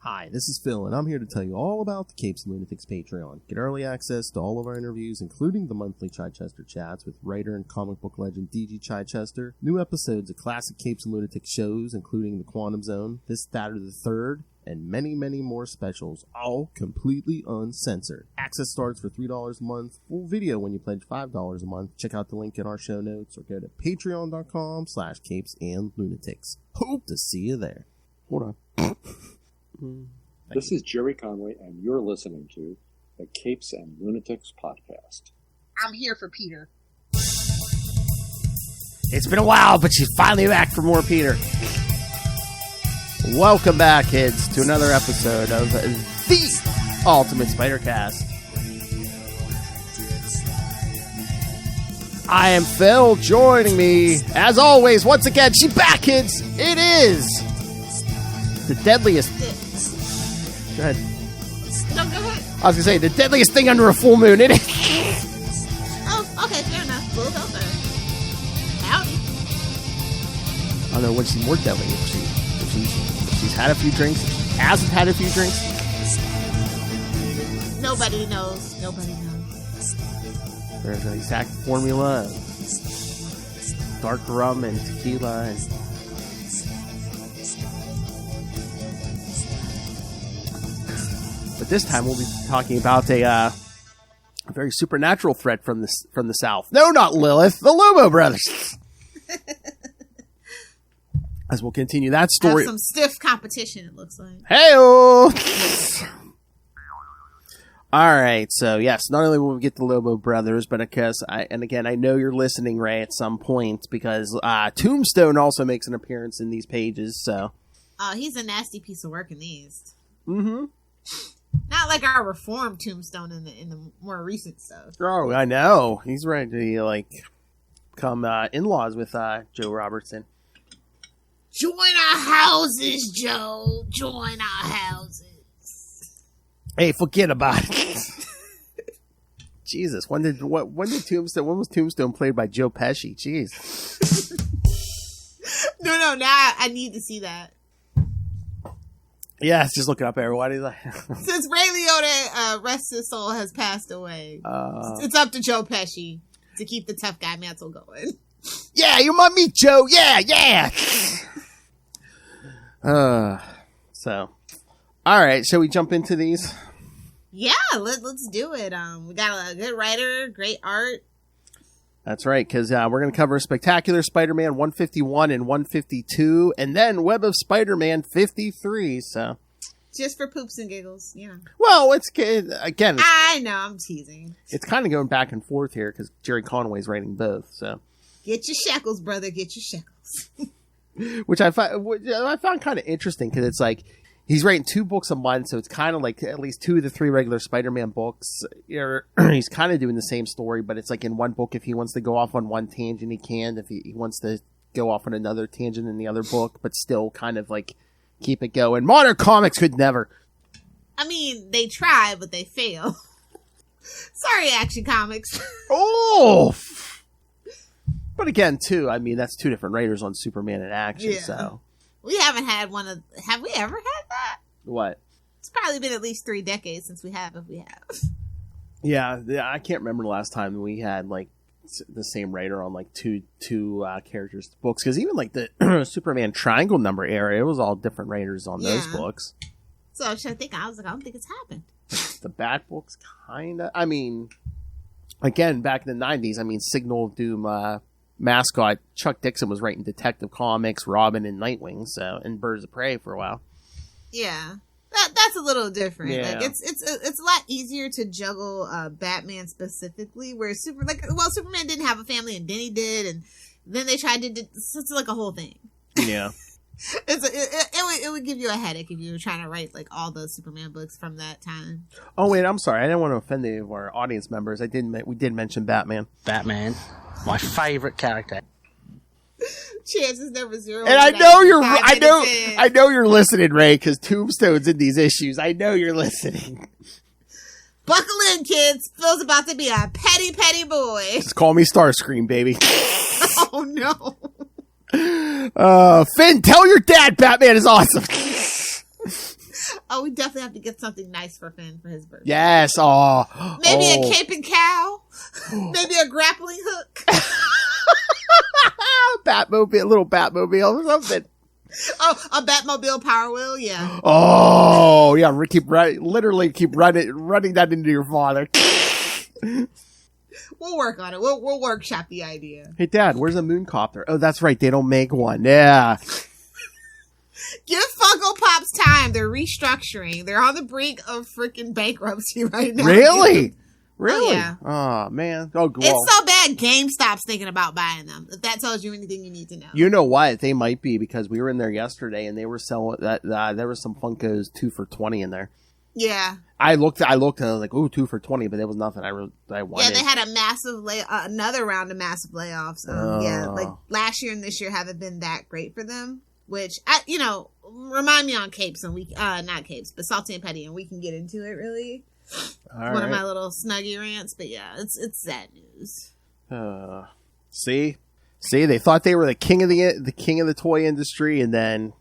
Hi, this is Phil, and I'm here to tell you all about the Capes and Lunatics Patreon. Get early access to all of our interviews, including the monthly Chichester chats with writer and comic book legend D.G. Chichester, new episodes of classic Capes and Lunatics shows, including The Quantum Zone, This, That, or the Third, and many, many more specials, all completely uncensored. Access starts for $3 a month, full video when you pledge $5 a month. Check out the link in our show notes, or go to patreon.com/capesandlunatics. Hope to see you there. Hold on. This is Jerry Conway, and you're listening to the Capes and Lunatics podcast. I'm here for Peter. It's been a while, but she's finally back for more Peter. Welcome back, kids, to another episode of the Ultimate Spider-Cast. I am Phil. Joining me, as always, once again, she's back, kids. It is the deadliest... Go ahead. No, go ahead. I was going to say, the deadliest thing under a full moon. It is. Oh, okay, fair enough. Full filter. Howdy. I don't know when she's more deadly. If she's had a few drinks. If she hasn't had a few drinks. Nobody knows. Nobody knows. There's an exact formula of dark rum and tequila and... But this time we'll be talking about a very supernatural threat from the south. No, not Lilith, the Lobo Brothers. As we'll continue that story. Some stiff competition, it looks like. Hey-o! All right, so yes, not only will we get the Lobo Brothers, but because I know you're listening, Ray, at some point, because Tombstone also makes an appearance in these pages. So, he's a nasty piece of work in these. Mm-hmm. Not like our reformed Tombstone in the more recent stuff. Oh, I know. He's ready to become in-laws with Joe Robertson. Join our houses, Joe. Join our houses. Hey, forget about it. Jesus, when was Tombstone played by Joe Pesci? Jeez. No, now I need to see that. Yeah, it's just looking up everybody. Since Ray Liotta, rest his soul, has passed away, it's up to Joe Pesci to keep the tough guy mantle going. Yeah, you want me, Joe? Yeah. So, all right. Shall we jump into these? Yeah, let's do it. We got a good writer, great art. That's right, because we're going to cover Spectacular Spider-Man 151 and 152, and then Web of Spider-Man 53, so... Just for poops and giggles, yeah. Well, again... I know, I'm teasing. It's kind of going back and forth here, because Jerry Conway's writing both, so... Get your shekels, brother, get your shekels. Which I found kind of interesting, because it's like... He's writing 2 books a month, so it's kind of like at least 2 of the 3 regular Spider-Man books. He's kind of doing the same story, but it's like in one book, if he wants to go off on one tangent, he can. If he wants to go off on another tangent in the other book, but still kind of like keep it going. Modern comics could never. I mean, they try, but they fail. Sorry, Action Comics. Oh! But again, too, I mean, that's 2 different writers on Superman and Action, so... We haven't had one of... Have we ever had that? What? It's probably been at least 3 decades since we have, if we have. Yeah, I can't remember the last time we had, like, the same writer on, like, two characters' books. Because even, like, the Superman Triangle number era, it was all different writers on those books. So I was thinking, I was like, I don't think it's happened. The Bat books, kind of... I mean, again, back in the 90s, I mean, Signal of Doom... mascot Chuck Dixon was writing Detective Comics, Robin, and Nightwing, and Birds of Prey for a while. Yeah, that's a little different. Yeah. Like it's a lot easier to juggle Batman specifically, where Superman didn't have a family and Denny did, and then they tried to do it's like a whole thing. Yeah, it would give you a headache if you were trying to write like all the Superman books from that time. Oh wait, I'm sorry, I didn't want to offend any of our audience members. We did mention Batman. My favorite character. Chances never 0. And I know you're listening, Ray, because Tombstone's in these issues. I know you're listening. Buckle in, kids. Phil's about to be a petty boy. Just call me Starscream, baby. Oh no. Finn, tell your dad Batman is awesome. Oh, we definitely have to get something nice for Finn for his birthday. Yes. Oh. Maybe a cape and cow. Maybe a grappling hook. Batmobile, little Batmobile or something. Oh, a Batmobile Power Wheel, yeah. Oh, yeah. Keep running that into your father. We'll work on it. We'll workshop the idea. Hey, Dad, where's a mooncopter? Oh, that's right. They don't make one. Yeah. Give Funko Pops time. They're restructuring. They're on the brink of freaking bankruptcy right now. Really? Really? Oh, yeah. Oh, man. Oh, well. It's so bad GameStop's thinking about buying them. If that tells you anything you need to know. You know what? They might be, because we were in there yesterday and they were selling that. There was some Funkos 2 for $20 in there. Yeah. I looked and I was like, ooh, 2 for $20, but there was nothing I wanted. Yeah, they had a massive another round of massive layoffs. Yeah, like last year and this year haven't been that great for them. Which remind me on Capes and not Capes, but Salty and Petty, and we can get into it. Really, one of my little snuggie rants. But yeah, it's sad news. See, they thought they were the king of the toy industry, and then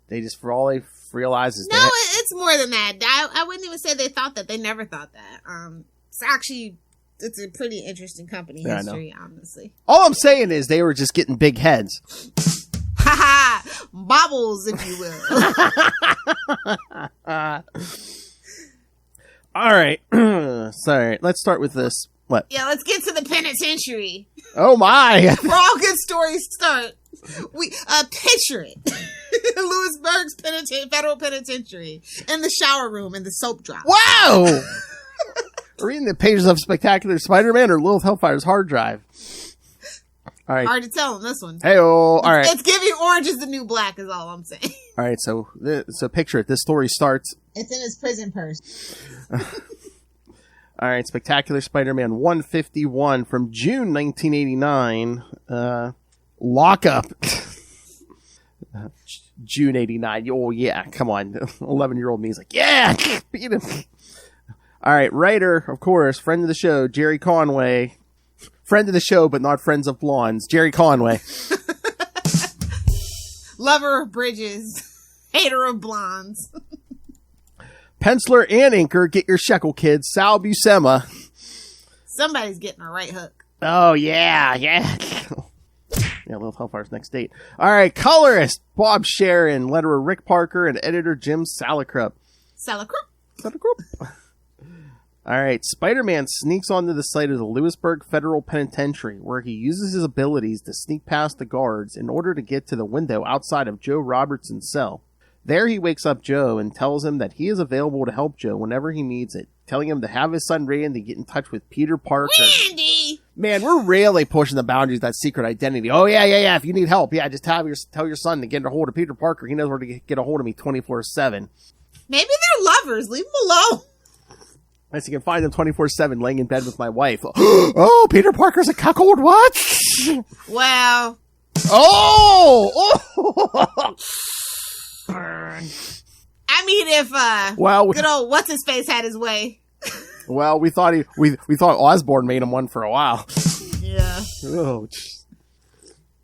they just, for all they realize is it's more than that. I wouldn't even say they thought that. They never thought that. It's a pretty interesting company history, honestly. All I'm saying is they were just getting big heads. Bobbles, if you will. All right. Sorry. Let's start with this. What? Yeah, let's get to the penitentiary. Oh, my. Where all good stories start. We picture it. Lewisburg's federal penitentiary. In the shower room, in the soap drop. Wow! Reading the pages of Spectacular Spider-Man or Lilith Hellfire's hard drive. All right. Hard to tell on this one. Hey-oh. All right. It's giving orange is the new black is all I'm saying. All right, so picture it. This story starts. It's in his prison purse. All right, Spectacular Spider-Man 151 from June 1989. Lockup. June 89. Oh, yeah, come on. 11-year-old me's like, yeah, beat him. All right, writer, of course, friend of the show, Jerry Conway. Friend of the show, but not friends of blondes, Jerry Conway. Lover of bridges. Hater of blondes. Penciler and inker, get your shekel, kids. Sal Buscema. Somebody's getting a right hook. Oh, yeah. Yeah, Little Hellfire's next date. All right, colorist, Bob Sharon. Letterer, Rick Parker. And editor, Jim Salicrup. All right, Spider-Man sneaks onto the site of the Lewisburg Federal Penitentiary, where he uses his abilities to sneak past the guards in order to get to the window outside of Joe Robertson's cell. There he wakes up Joe and tells him that he is available to help Joe whenever he needs it, telling him to have his son Randy get in touch with Peter Parker. Randy! Man, we're really pushing the boundaries of that secret identity. Oh, yeah. If you need help, just tell your son to get a hold of Peter Parker. He knows where to get a hold of me 24/7. Maybe they're lovers. Leave them alone. As you can find him 24/7 laying in bed with my wife. Oh, Peter Parker's a cuckold. What? Well. Oh! I mean, if good old what's his face had his way. Well, we thought Osborn made him one for a while. Yeah. Oh.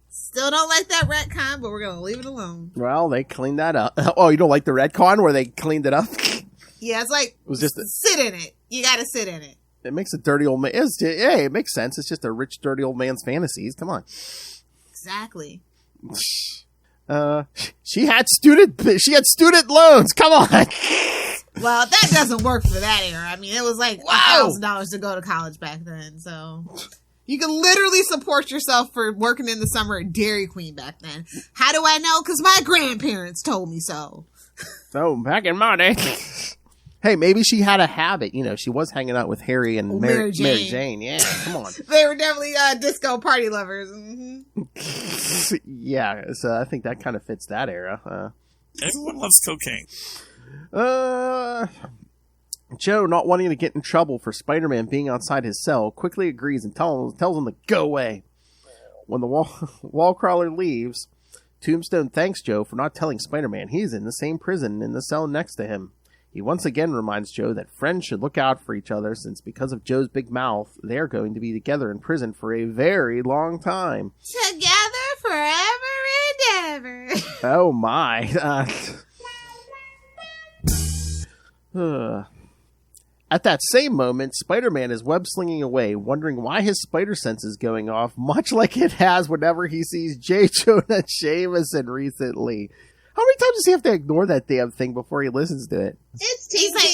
Still don't like that retcon, but we're gonna leave it alone. Well, they cleaned that up. Oh, you don't like the retcon where they cleaned it up? Yeah, it's like, it was just sit in it. You gotta sit in it. It makes a dirty old man. It makes sense. It's just a rich, dirty old man's fantasies. Come on. Exactly. She had student loans. Come on. Well, that doesn't work for that era. I mean, it was like $1,000 to go to college back then. So you can literally support yourself for working in the summer at Dairy Queen back then. How do I know? Because my grandparents told me so. So back in my day. Hey, maybe she had a habit. You know, she was hanging out with Harry and Mary Jane. Yeah, come on. They were definitely disco party lovers. Mm-hmm. Yeah, so I think that kind of fits that era. Everyone loves cocaine. Joe, not wanting to get in trouble for Spider-Man being outside his cell, quickly agrees and tells him to go away. When the wall crawler leaves, Tombstone thanks Joe for not telling Spider-Man he's in the same prison in the cell next to him. He once again reminds Joe that friends should look out for each other since because of Joe's big mouth, they're going to be together in prison for a very long time. Together forever and ever. Oh my. At that same moment, Spider-Man is web-slinging away, wondering why his spider sense is going off, much like it has whenever he sees J Jonah Jameson recently. How many times does he have to ignore that damn thing before he listens to it? It's He's like,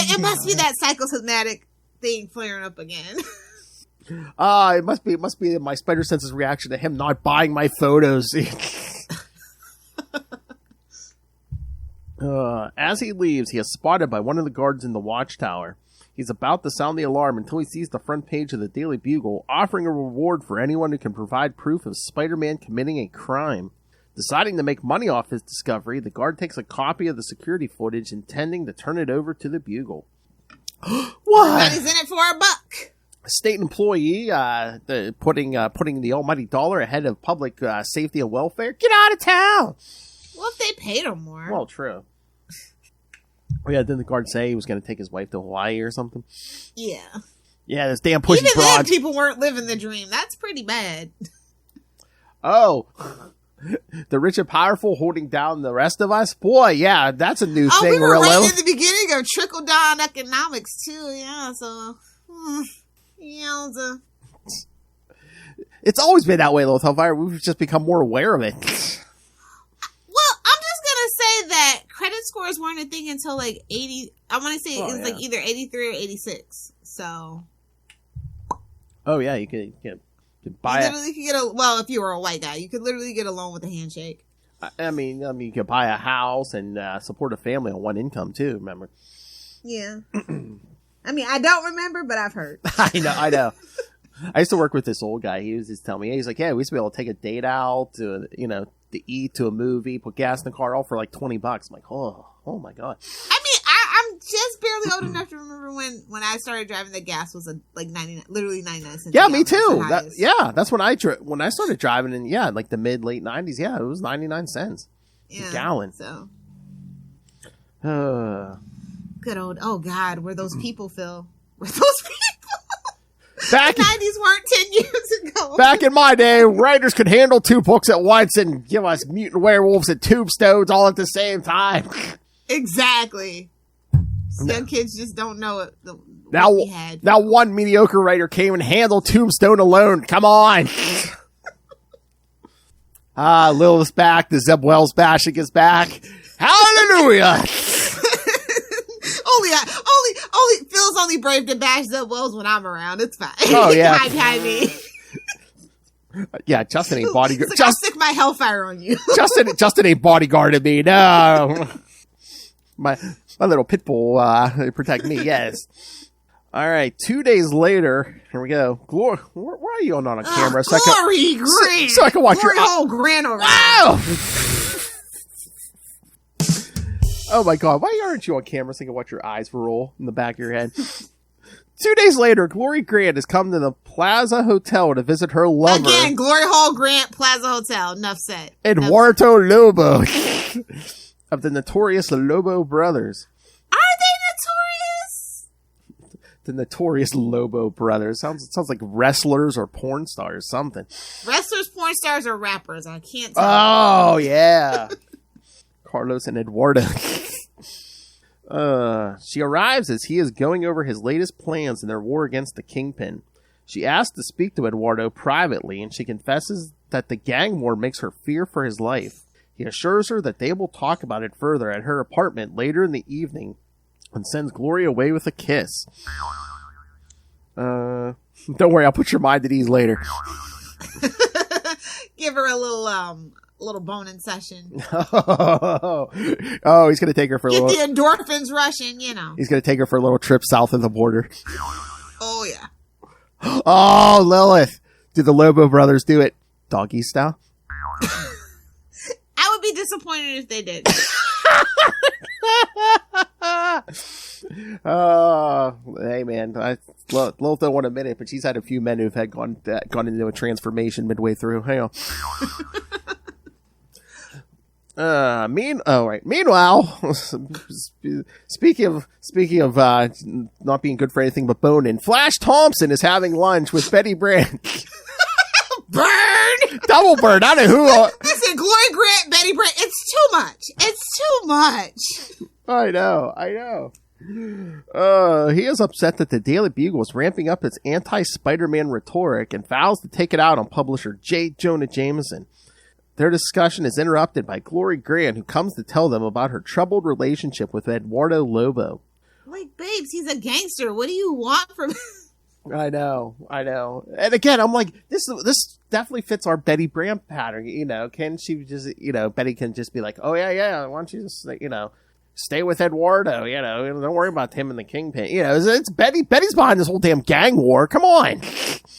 it must be that psychosomatic thing flaring up again. It must be my spider sense's reaction to him not buying my photos. As he leaves, he is spotted by one of the guards in the watchtower. He's about to sound the alarm until he sees the front page of the Daily Bugle, offering a reward for anyone who can provide proof of Spider-Man committing a crime. Deciding to make money off his discovery, the guard takes a copy of the security footage, intending to turn it over to the Bugle. What? Everybody's in it for $1. A state employee putting the almighty dollar ahead of public safety and welfare? Get out of town! Well, if they paid him more. Well, true. Oh, yeah, didn't the guard say he was going to take his wife to Hawaii or something? Yeah. Yeah, this damn pushing Even then, broad. people weren't living the dream. That's pretty bad. Oh. The rich and powerful holding down the rest of us? Boy, yeah, that's a new thing. We were right in the beginning of trickle-down economics, too. Yeah, so... It's always been that way, though, Hellfire. We've just become more aware of it. Well, I'm just gonna say that credit scores weren't a thing until like 80. I want to say it was like either 83 or 86. So. Oh yeah, you could buy. You literally could get if you were a white guy, you could literally get a loan with a handshake. I mean, you could buy a house and support a family on one income too. Remember? Yeah. I mean, I don't remember, but I've heard. I know. I used to work with this old guy. He was just telling me, he's like, yeah, we used to be able to take a date out to eat, to a movie, put gas in the car, all for like $20. I'm like, oh my God. I mean, I'm just barely old enough to remember when I started driving, the gas was like 99, literally 99 cents. Yeah, me too. That's when I started driving in, like the late 90s. Yeah, it was 99 cents a gallon. So. Good old, oh God, where those people, Phil? Where those people? The 90s weren't 10 years ago. Back in my day, writers could handle 2 books at once and give us mutant werewolves and tombstones all at the same time. Exactly. Young kids just don't know it. Now one mediocre writer came and handled Tombstone alone. Come on. Lilith's back. The Zeb Wells bashing is back. Hallelujah. Only Phil's only brave to bash Zeb Wells when I'm around. It's fine. Oh yeah. Hi, me. Yeah, Justin ain't bodyguard. I'll stick my hellfire on you. Justin ain't bodyguarded me. No. My little pit bull protect me. Yes. All right. 2 days later, here we go. Glory, where are you on a camera? Glory Grant. So I can watch Glory hole Grant over. Wow. Oh my God, why aren't you on camera so I can watch your eyes roll in the back of your head? 2 days later, Glory Grant has come to the Plaza Hotel to visit her lover. Again, Glory Hole Grant, Plaza Hotel. Enough said. Eduardo Lobo of the notorious Lobo Brothers. Are they notorious? The notorious Lobo Brothers. Sounds like wrestlers or porn stars, something. Wrestlers, porn stars, or rappers. I can't tell. Oh, yeah. Carlos and Eduardo. She arrives as he is going over his latest plans in their war against the Kingpin. She asks to speak to Eduardo privately, and she confesses that the gang war makes her fear for his life. He assures her that they will talk about it further at her apartment later in the evening, and sends Glory away with a kiss. Don't worry, I'll put your mind at ease later. Give her a little boning session. Oh, he's going to take her for a little... Get the endorphins rushing, He's going to take her for a little trip south of the border. Oh, yeah. Oh, Lilith. Did the Lobo Brothers do it doggy style? I would be disappointed if they did. Hey, man. Lilith don't want to admit it, but she's had a few men who've had gone into a transformation midway through. Hang on. Meanwhile, speaking of not being good for anything but boning, Flash Thompson is having lunch with Betty Brant. Burn! Double burn. I don't know who. Listen, Glory Grant, Betty Brant. It's too much. I know. He is upset that the Daily Bugle is ramping up its anti-Spider-Man rhetoric and vows to take it out on publisher J. Jonah Jameson. Their discussion is interrupted by Glory Grant, who comes to tell them about her troubled relationship with Eduardo Lobo. Like, babes, he's a gangster. What do you want from him? I know. And again, I'm like, this definitely fits our Betty Brant pattern. Can she just, Betty can just be like, oh, yeah, why don't you just, stay with Eduardo, don't worry about him and the Kingpin. It's Betty. Betty's behind this whole damn gang war. Come on.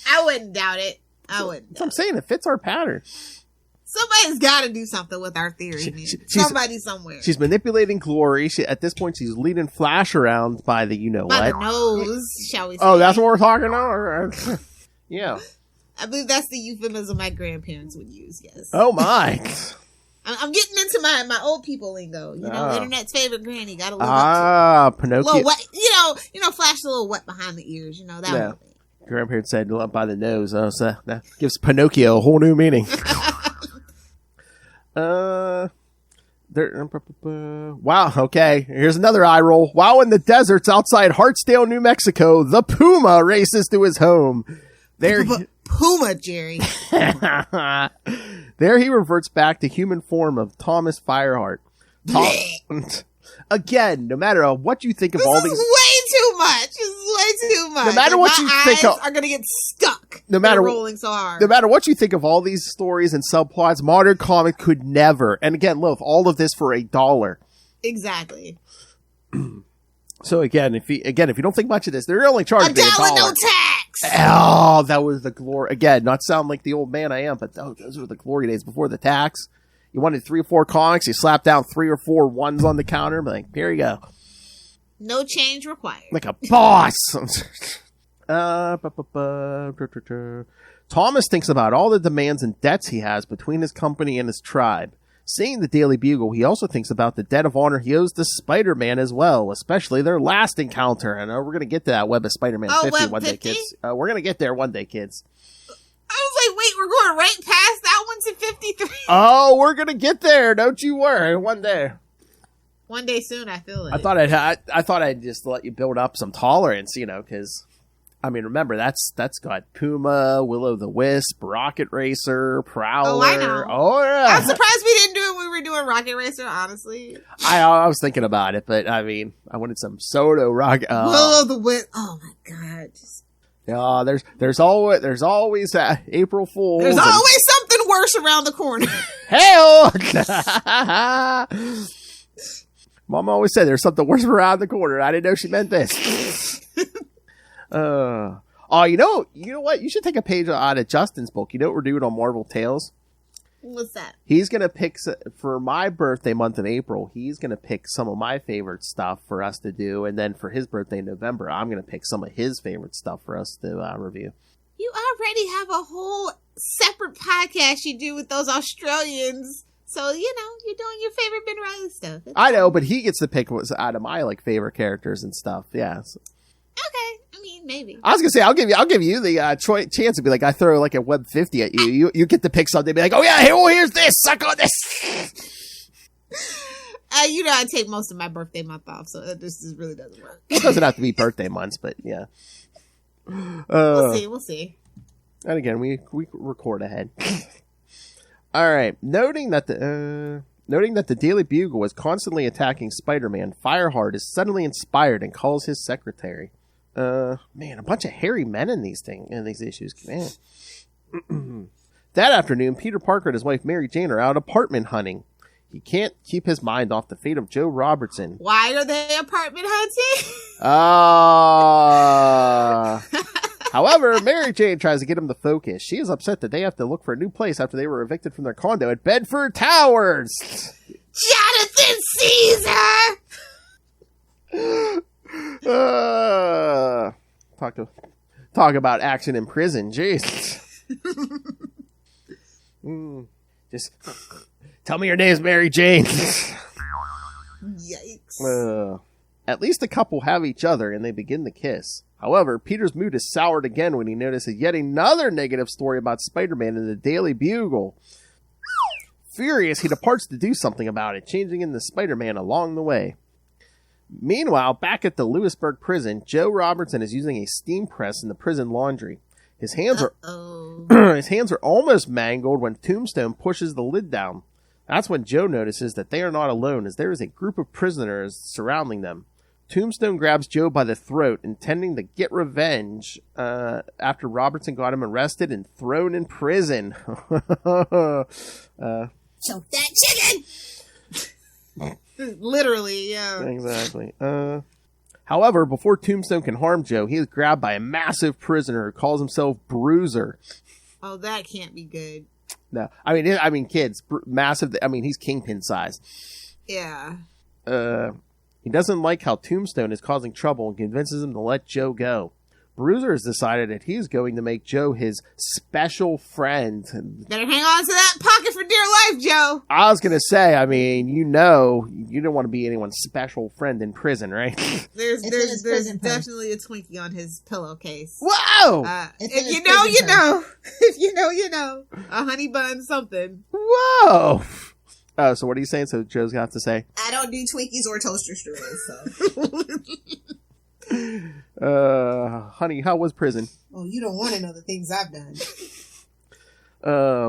I wouldn't doubt it. That's what I'm saying. It fits our pattern. Somebody's got to do something with our theory. Somebody somewhere. She's manipulating Glory. At this point, she's leading Flash around by the by the nose, shall we say. Oh, that's what we're talking about? Yeah. I believe that's the euphemism my grandparents would use, yes. Oh, my. I'm getting into my old people lingo. Internet's favorite granny. Got to live up to Pinocchio. Little wet, Flash a little wet behind the ears. That whole thing. Grandparents said by the nose. So that gives Pinocchio a whole new meaning. Wow, okay. Here's another eye roll. While in the deserts outside Hartsdale, New Mexico, the puma races to his home. There, Puma, Jerry. There he reverts back to human form of Thomas Fireheart. Again, no matter what you think of all these... This is way too much. No matter what you think of... are going to get stuck. No matter rolling so hard. No matter what you think of all these stories and subplots, modern comic could never... And again, look, all of this for $1. Exactly. So again, if you don't think much of this, they're only charging $1. $1, no tax! Oh, that was the glory. Again, not sound like the old man I am, but those were the glory days before the tax. You wanted 3 or 4 comics, you slapped down 3 or 4 ones on the counter, like, here you go. No change required. Like a boss. Thomas thinks about all the demands and debts he has between his company and his tribe. Seeing the Daily Bugle, he also thinks about the debt of honor he owes to Spider-Man as well, especially their last encounter. And we're going to get to that Web of Spider-Man 50 one day, kids. We're going to get there one day, kids. I was like, wait, we're going right past that one to 53? Oh, we're going to get there. Don't you worry. One day. One day soon, I feel like. I thought I'd just let you build up some tolerance, because... I mean, remember, that's got Puma, Will-O-the-Wisp, Rocket Racer, Prowler. Oh, I know. Oh, yeah. I'm surprised we didn't do it when we were doing Rocket Racer, honestly. I was thinking about it, but, I mean, I wanted some Soto Rocket. Will-O-the-Wisp. Oh, my God. There's always April Fool's. There's always something worse around the corner. Hell! Mom always said there's something worse around the corner. I didn't know she meant this. You know what? You should take a page out of Justin's book. You know what we're doing on Marvel Tales? What's that? He's going to pick, for my birthday month in April, he's going to pick some of my favorite stuff for us to do. And then for his birthday in November, I'm going to pick some of his favorite stuff for us to review. You already have a whole separate podcast you do with those Australians. So, you're doing your favorite Ben Reilly stuff. I know, but he gets to pick what's out of my favorite characters and stuff. Yeah. So. Okay. I mean, maybe. I was gonna say I'll give you the chance to be like, I throw like a Web 50 at you. You get to pick something. Be like, oh yeah, here's this. Suck on this. I take most of my birthday month off, so this really doesn't work. It doesn't have to be birthday months, but yeah. We'll see. And again, we record ahead. All right, noting that the Daily Bugle is constantly attacking Spider-Man, Fireheart is suddenly inspired and calls his secretary. Man, a bunch of hairy men in these issues. Man. That afternoon, Peter Parker and his wife Mary Jane are out apartment hunting. He can't keep his mind off the fate of Joe Robertson. Why are they apartment hunting? However, Mary Jane tries to get him to focus. She is upset that they have to look for a new place after they were evicted from their condo at Bedford Towers. Jonathan Caesar! Talk about action in prison. Jeez. Just tell me your name's Mary Jane. Yikes. At least the couple have each other and they begin to kiss. However, Peter's mood is soured again when he notices yet another negative story about Spider-Man in the Daily Bugle. Furious, he departs to do something about it, changing into Spider-Man along the way. Meanwhile, back at the Lewisburg prison, Joe Robertson is using a steam press in the prison laundry. His hands are his hands are almost mangled when Tombstone pushes the lid down. That's when Joe notices that they are not alone, as there is a group of prisoners surrounding them. Tombstone grabs Joe by the throat, intending to get revenge after Robertson got him arrested and thrown in prison. Choke that chicken! Literally, yeah. Exactly. However, before Tombstone can harm Joe, he is grabbed by a massive prisoner who calls himself Bruiser. Oh, that can't be good. No, I mean, kids, massive. I mean, he's Kingpin size. Yeah. He doesn't like how Tombstone is causing trouble and convinces him to let Joe go. Bruiser has decided that he is going to make Joe his special friend. Better hang on to that pocket for dear life, Joe. I was going to say, I mean, you don't want to be anyone's special friend in prison, right? There's definitely a Twinkie on his pillowcase. Whoa! If you know, you know. If you know, you know. A honey bun something. Whoa! Oh, so what are you saying? So Joe's got to say? I don't do Twinkies or toaster straws, so. Honey, how was prison? Oh, you don't want to know the things I've done.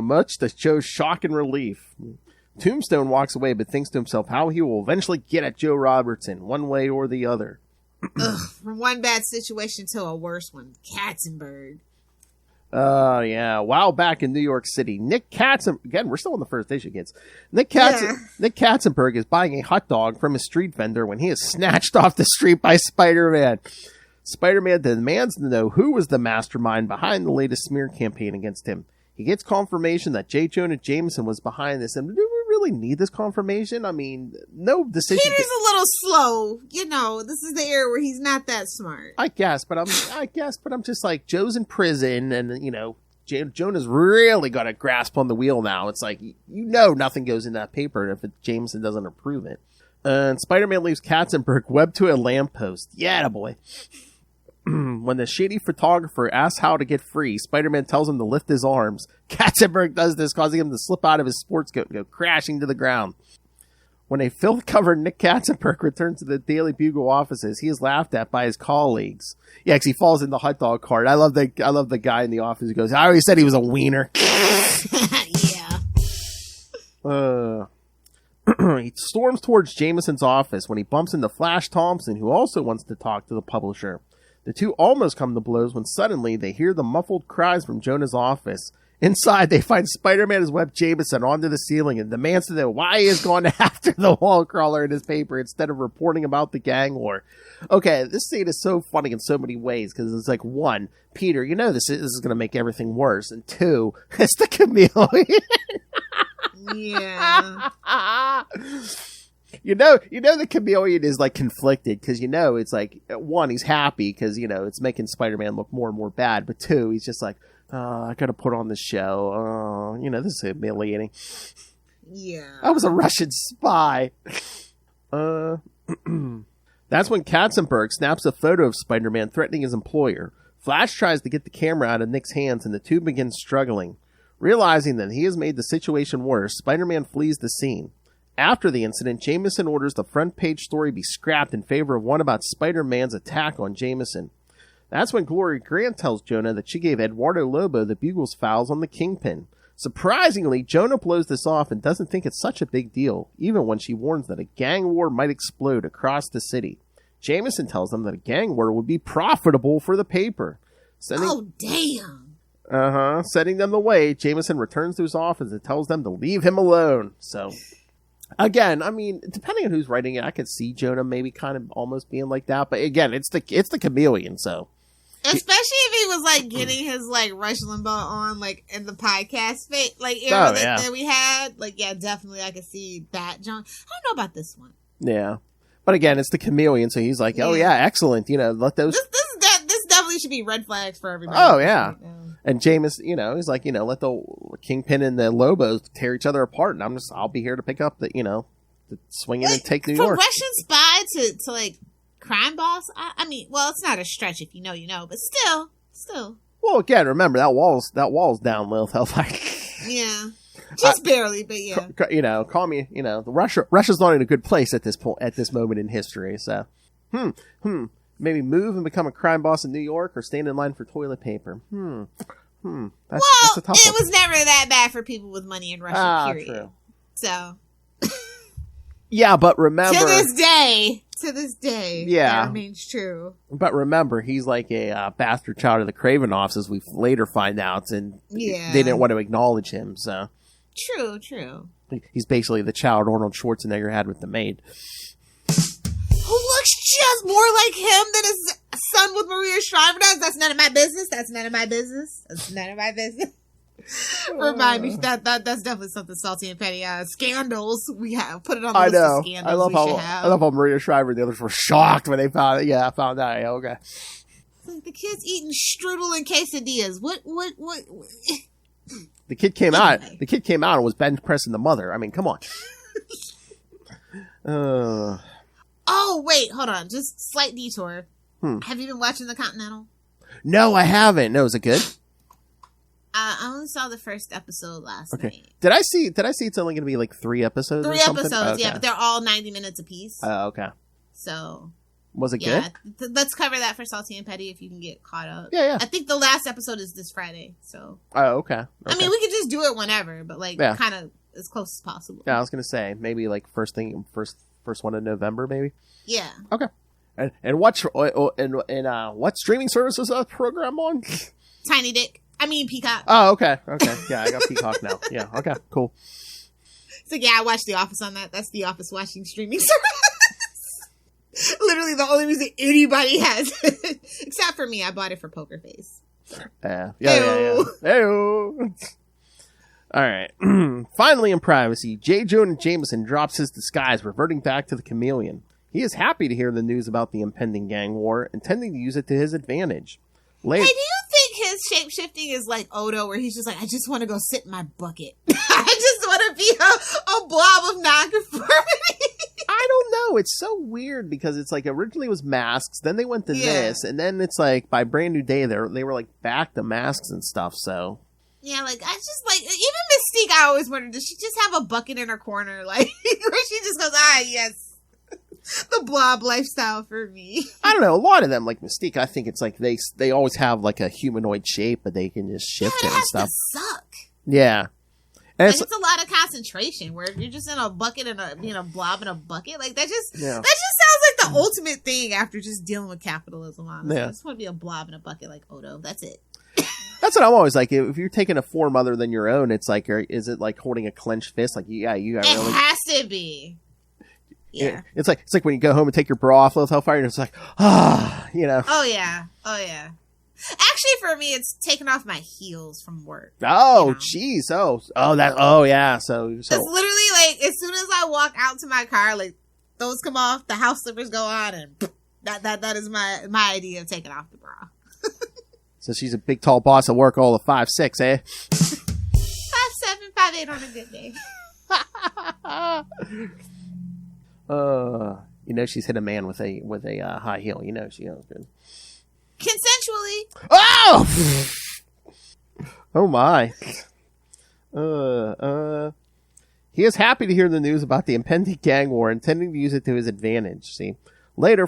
Much to Joe's shock and relief. Tombstone walks away but thinks to himself how he will eventually get at Joe Robertson, one way or the other. From one bad situation to a worse one. Katzenberg. Yeah. While back in New York City, Nick Katzenberg, again, we're still on the first issue, kids. Nick Katzenberg is buying a hot dog from a street vendor when he is snatched off the street by Spider-Man. Spider-Man demands to know who was the mastermind behind the latest smear campaign against him. He gets confirmation that J Jonah Jameson was behind this, and do we really need this confirmation? I mean, no decision. Peter's a little slow. You know, this is the era where he's not that smart. I guess, but I'm just like, Joe's in prison, and you know, Jonah's really got a grasp on the wheel now. It's like, nothing goes in that paper if Jameson doesn't approve it. And Spider-Man leaves Katzenberg webbed to a lamppost. Yeah, boy. When the shady photographer asks how to get free, Spider-Man tells him to lift his arms. Katzenberg does this, causing him to slip out of his sports coat and go crashing to the ground. When a filth-covered Nick Katzenberg returns to the Daily Bugle offices, he is laughed at by his colleagues. Yeah, because he falls in the hot dog cart. I love the guy in the office who goes, I already said he was a wiener. Yeah. He storms towards Jameson's office when he bumps into Flash Thompson, who also wants to talk to the publisher. The two almost come to blows when suddenly they hear the muffled cries from Jonah's office. Inside, they find Spider-Man has webbed Jameson onto the ceiling and demands to know why he has gone after the wall crawler in his paper instead of reporting about the gang war. Okay, this scene is so funny in so many ways, because it's like, one, Peter, you know this is going to make everything worse, and two, it's the Chameleon. Yeah. You know the Chameleon is like conflicted, because it's like, one, he's happy because it's making Spider-Man look more and more bad, but two, he's just like, I gotta put on this show. This is humiliating. Yeah. I was a Russian spy. That's when Katzenberg snaps a photo of Spider-Man threatening his employer. Flash tries to get the camera out of Nick's hands, and the two begin struggling. Realizing that he has made the situation worse, Spider-Man flees the scene. After the incident, Jameson orders the front page story be scrapped in favor of one about Spider-Man's attack on Jameson. That's when Glory Grant tells Jonah that she gave Eduardo Lobo the Bugle's files on the Kingpin. Surprisingly, Jonah blows this off and doesn't think it's such a big deal, even when she warns that a gang war might explode across the city. Jameson tells them that a gang war would be profitable for the paper. Oh, damn! Setting them the way, Jameson returns to his office and tells them to leave him alone. So, again, I mean, depending on who's writing it, I could see Jonah maybe kind of almost being like that. But again, it's the Chameleon, so. Especially if he was like getting his like Rush Limbaugh on like in the podcast era that we had. Like, yeah, definitely I could see that. John, I don't know about this one. Yeah, but again, it's the Chameleon, so he's like, oh yeah, excellent. Let those. This definitely should be red flags for everybody. Oh yeah. And Jameis, he's like, let the Kingpin and the Lobos tear each other apart, and I'll be here to pick up the swing in and take New York. For Russian spy to like crime boss, I mean, well, it's not a stretch if you know, but still. Well, again, remember that wall's down, Lilith. Yeah. Just barely, but yeah. Call me, Russia's not in a good place at this moment in history. So, maybe move and become a crime boss in New York or stand in line for toilet paper. That's a tough it one. was never that bad for people with money in Russia, period. True. So. Yeah, but remember. To this day, that remains true. But remember, he's like a bastard child of the Kravinoffs, as we later find out, and they didn't want to acknowledge him, so. True. He's basically the child Arnold Schwarzenegger had with the maid. Who looks just more like him than his son with Maria Shriver does? That's none of my business. Remind me that's definitely something salty and petty. Scandals we have put it on the list of scandals. I love how Maria Shriver and the others were shocked when they found it. Yeah, I found out. Yeah, okay. Like the kid's eating strudel and quesadillas. What? The kid came out. The kid came out and was bench pressing the mother. I mean, come on. Oh wait, hold on. Just slight detour. Have you been watching The Continental? No, I haven't. No, is it good? I only saw the first episode last night. Did I see it's only going to be like 3 episodes? 3 episodes, yeah, but they're all 90 minutes apiece. Oh, okay. So. Was it good? Let's cover that for Salty and Petty if you can get caught up. Yeah. I think the last episode is this Friday, so. Oh, okay. I mean, we could just do it whenever, but kind of as close as possible. Yeah, I was going to say, maybe like first one in November, maybe? Yeah. Okay. And what streaming service is that program on? Tiny Dick. I mean, Peacock. Oh, okay. Yeah, I got Peacock now. Yeah, okay, cool. So, yeah, I watched The Office on that. That's The Office watching streaming service. Literally the only reason anybody has it. Except for me. I bought it for Poker Face. Yeah. Hey-o. All right. Finally, in privacy, J Jonah Jameson drops his disguise, reverting back to the Chameleon. He is happy to hear the news about the impending gang war, intending to use it to his advantage. Later, hey, do you think his shape-shifting is like Odo, where he's just like, I just want to go sit in my bucket. I just want to be a blob of non-conformity. I don't know. It's so weird because it's like originally it was masks, then they went to this, and then it's like by Brand New Day, they were like back to masks and stuff, so. Yeah, like, I just like, even Mystique, I always wondered, does she just have a bucket in her corner? Like, where she just goes, yes. The blob lifestyle for me. I don't know. A lot of them, like Mystique, I think it's like they always have like a humanoid shape, but they can just shift it and stuff. To suck. Yeah, and it's a lot of concentration. Where if you're just in a bucket and a blob in a bucket, like that just sounds like the ultimate thing after just dealing with capitalism. Honestly, I just want to be a blob in a bucket like Odo. That's it. That's what I'm always like. If you're taking a form other than your own, it's like, is it like holding a clenched fist? Like, you got really. It has to be. Yeah. It's like when you go home and take your bra off Lilith Hellfire, and it's like, Oh yeah. Actually, for me, it's taking off my heels from work. Oh, jeez. Yeah. So it's literally like as soon as I walk out to my car, like those come off, the house slippers go on, and that is my idea of taking off the bra. So she's a big tall boss at work, all of 5'6", eh? 5'7", 5'8" on a good day. She's hit a man with a high heel. She knows good. Consensually. Oh! Oh my. He is happy to hear the news about the impending gang war, intending to use it to his advantage. See, later,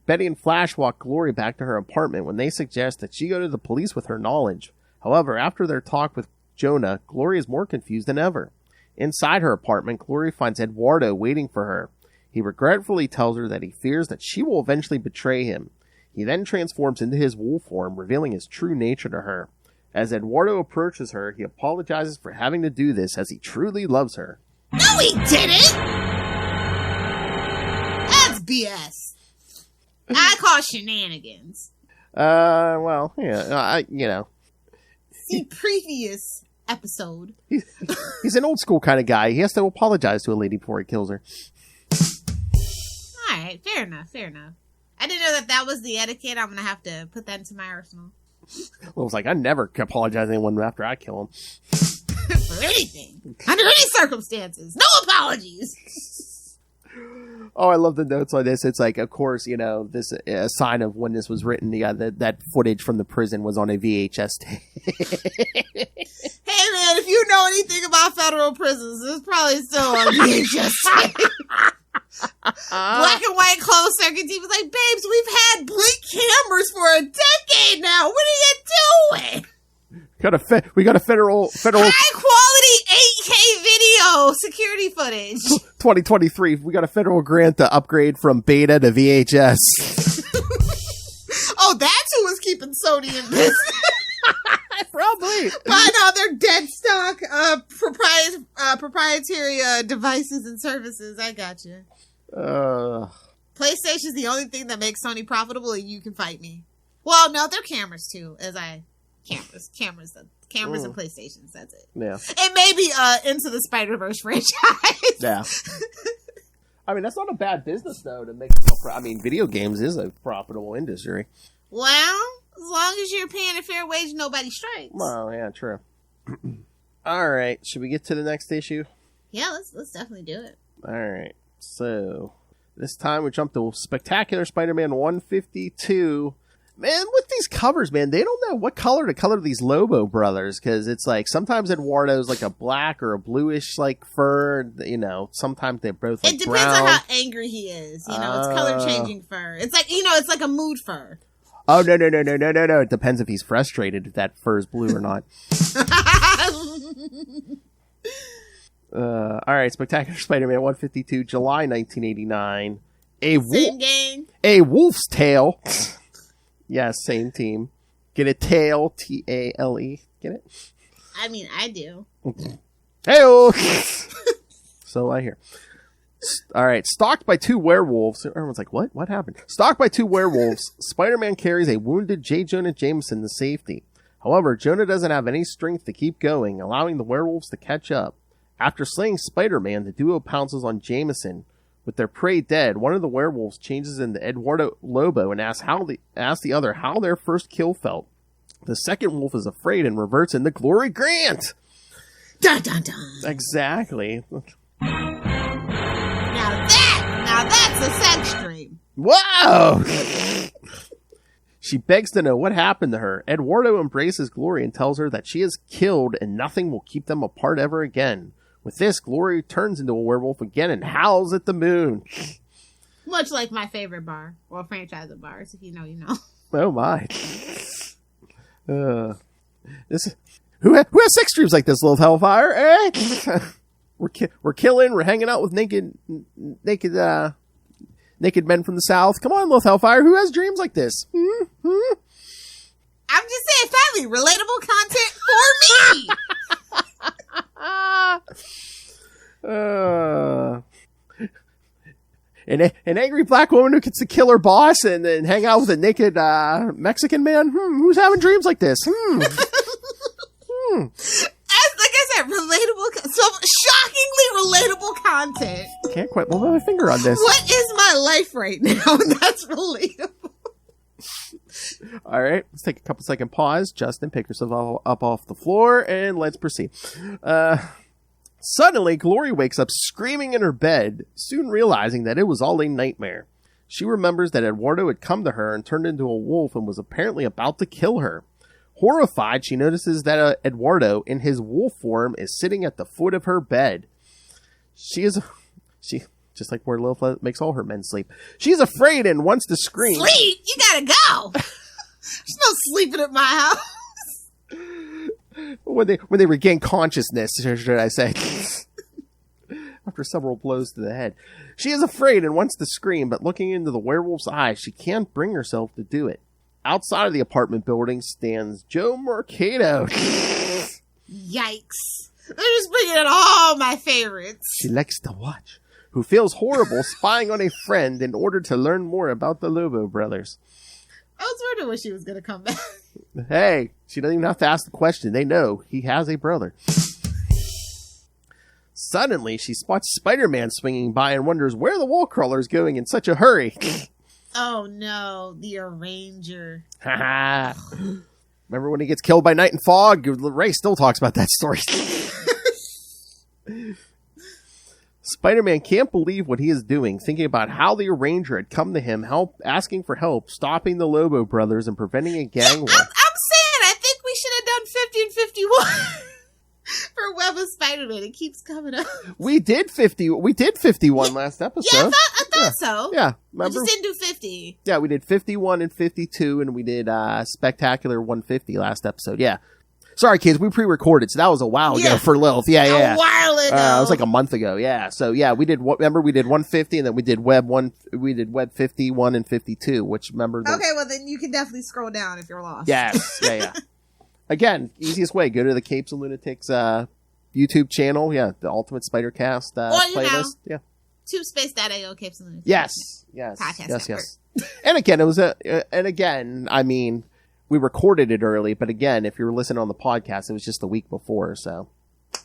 Betty and Flash walk Glory back to her apartment when they suggest that she go to the police with her knowledge. However, after their talk with Jonah, Glory is more confused than ever. Inside her apartment, Glory finds Eduardo waiting for her. He regretfully tells her that he fears that she will eventually betray him. He then transforms into his wolf form, revealing his true nature to her. As Eduardo approaches her, he apologizes for having to do this as he truly loves her. No, he didn't! That's BS. I call shenanigans. Well, yeah, See, previous episode. He's an old school kind of guy. He has to apologize to a lady before he kills her. Alright, fair enough. I didn't know that was the etiquette. I'm going to have to put that into my arsenal. Well, it's like, I never apologize to anyone after I kill him. For anything. Under any circumstances. No apologies. Oh, I love the notes on this. It's like, of course, you know, this a sign of when this was written. Yeah, that footage from the prison was on a VHS tape. Hey, man, if you know anything about federal prisons, it's probably still on VHS tape. Black and white closed circuit TV was like, babes, we've had blink cameras for a decade now. What are you doing? We got a federal high quality 8K video security footage. 2023. We got a federal grant to upgrade from beta to VHS. Oh, that's who was keeping Sony in business. Probably. Buying all their dead stock proprietary devices and services. I got you. PlayStation's the only thing that makes Sony profitable, and you can fight me. Well, no, they're cameras too. Cameras and PlayStations. That's it. Yeah. It may be Into the Spider-Verse franchise. Yeah. I mean, that's not a bad business though to make. I mean, video games is a profitable industry. Well, as long as you're paying a fair wage, nobody strikes. Well, yeah, true. All right, should we get to the next issue? Yeah, let's definitely do it. All right, so this time we jump to Spectacular Spider-Man 152. Man, with these covers, man, they don't know what color to color these Lobo Brothers, because it's like sometimes Eduardo's like a black or a bluish like fur, you know, sometimes they're both like it depends brown. on how angry he is, you know, it's color changing fur. It's like, you know, it's like a mood fur. Oh, no. It depends if he's frustrated if that fur is blue or not. All right, Spectacular Spider-Man 152, July 1989. Same gang. A wolf's tail. Yes, same team. Get a tail, T-A-L-E. Get it? I mean, I do. Hey-oh! So I hear. All right, stalked by two werewolves. Everyone's like, what? What happened? Stalked by two werewolves, Spider-Man carries a wounded J Jonah Jameson to safety. However, Jonah doesn't have any strength to keep going, allowing the werewolves to catch up. After slaying Spider-Man, the duo pounces on Jameson. With their prey dead, one of the werewolves changes into Eduardo Lobo and asks the other how their first kill felt. The second wolf is afraid and reverts into Glory Grant. Dun dun dun. Exactly. Now that's a sex dream. Whoa! She begs to know what happened to her. Eduardo embraces Glory and tells her that she is killed and nothing will keep them apart ever again. With this, Glory turns into a werewolf again and howls at the moon. Much like my favorite bar, or franchise of bars. If you know, you know. Oh my! Who has sex dreams like this, little Hellfire? Eh? We're killing. We're hanging out with naked men from the South. Come on, little Hellfire. Who has dreams like this? I'm just saying, family relatable content for me. An angry black woman who gets to kill her boss and then hang out with a naked Mexican man. Who's having dreams like this? Like I said, relatable, so shockingly relatable content. Can't quite move my finger on this. What is my life right now? And that's relatable. All right, let's take a couple second pause. Justin, pick yourself up off the floor and let's proceed. Suddenly, Glory wakes up screaming in her bed, soon realizing that it was all a nightmare. She remembers that Eduardo had come to her and turned into a wolf and was apparently about to kill her. Horrified, she notices that Eduardo, in his wolf form, is sitting at the foot of her bed. She just like where Lilith makes all her men sleep. She's afraid and wants to scream. Sleep? You gotta go. There's no sleeping at my house. When they regain consciousness, should I say. After several blows to the head. She is afraid and wants to scream, but looking into the werewolf's eyes, she can't bring herself to do it. Outside of the apartment building stands Joe Mercado. Yikes. They're just bringing in all my favorites. She likes to watch. Who feels horrible spying on a friend in order to learn more about the Lobo Brothers. I was wondering when she was going to come back. Hey, she doesn't even have to ask the question. They know he has a brother. Suddenly, she spots Spider-Man swinging by and wonders where the wall crawler is going in such a hurry. Oh no, the Arranger. Haha. Remember when he gets killed by night and fog? Ray still talks about that story. Spider-Man can't believe what he is doing, thinking about how the Arranger had come to him, asking for help, stopping the Lobo Brothers and preventing a gang war. I'm saying, I think we should have done 50 and 51 for Web of Spider-Man. It keeps coming up. We did 51 last episode. Yeah, I thought so. Yeah, remember? We just didn't do 50. Yeah, we did 51 and 52, and we did Spectacular 150 last episode. Yeah. Sorry, kids, we pre-recorded, so that was a while ago for Lilith. Yeah. A while ago. It was like a month ago. Yeah. So yeah, we did. Remember, we did 150, and then we did Web 51 and 52. Which remember? Okay, well then you can definitely scroll down if you're lost. Yes. Yeah. Again, easiest way: go to the Capes and Lunatics YouTube channel. Yeah, the Ultimate Spider Cast playlist. Yeah. TubeSpace.io Capes and Lunatics. Yes. Yes. And again, it was I mean. We recorded it early, but again, if you're listening on the podcast, it was just the week before, so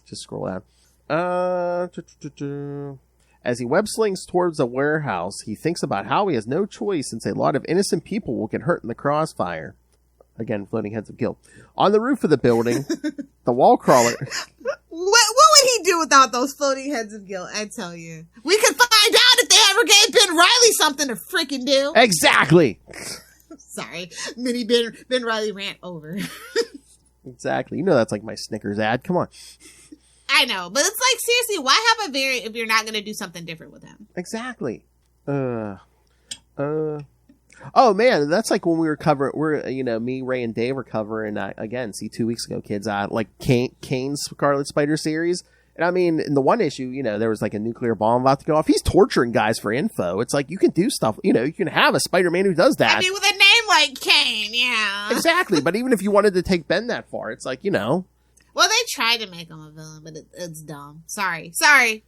just scroll down. As he web slings towards a warehouse, he thinks about how he has no choice since a lot of innocent people will get hurt in the crossfire. Again, floating heads of guilt. On the roof of the building, the wall crawler... What would he do without those floating heads of guilt? I tell you. We could find out if they ever gave Ben Reilly something to freaking do. Exactly! Sorry, mini Ben Reilly rant over. Exactly. You know that's like my Snickers ad. Come on. I know, but it's like, seriously, why have a variant if you're not going to do something different with him? Exactly. Oh man, that's like when we were covering. Me, Ray, and Dave were covering again. See, 2 weeks ago, kids. Like Kane's Scarlet Spider series. And I mean, in the one issue, there was like a nuclear bomb about to go off. He's torturing guys for info. It's like you can do stuff. You can have a Spider-Man who does that. I mean, with a name like Kane, yeah. Exactly. But even if you wanted to take Ben that far, it's like, Well, they tried to make him a villain, but it's dumb. Sorry.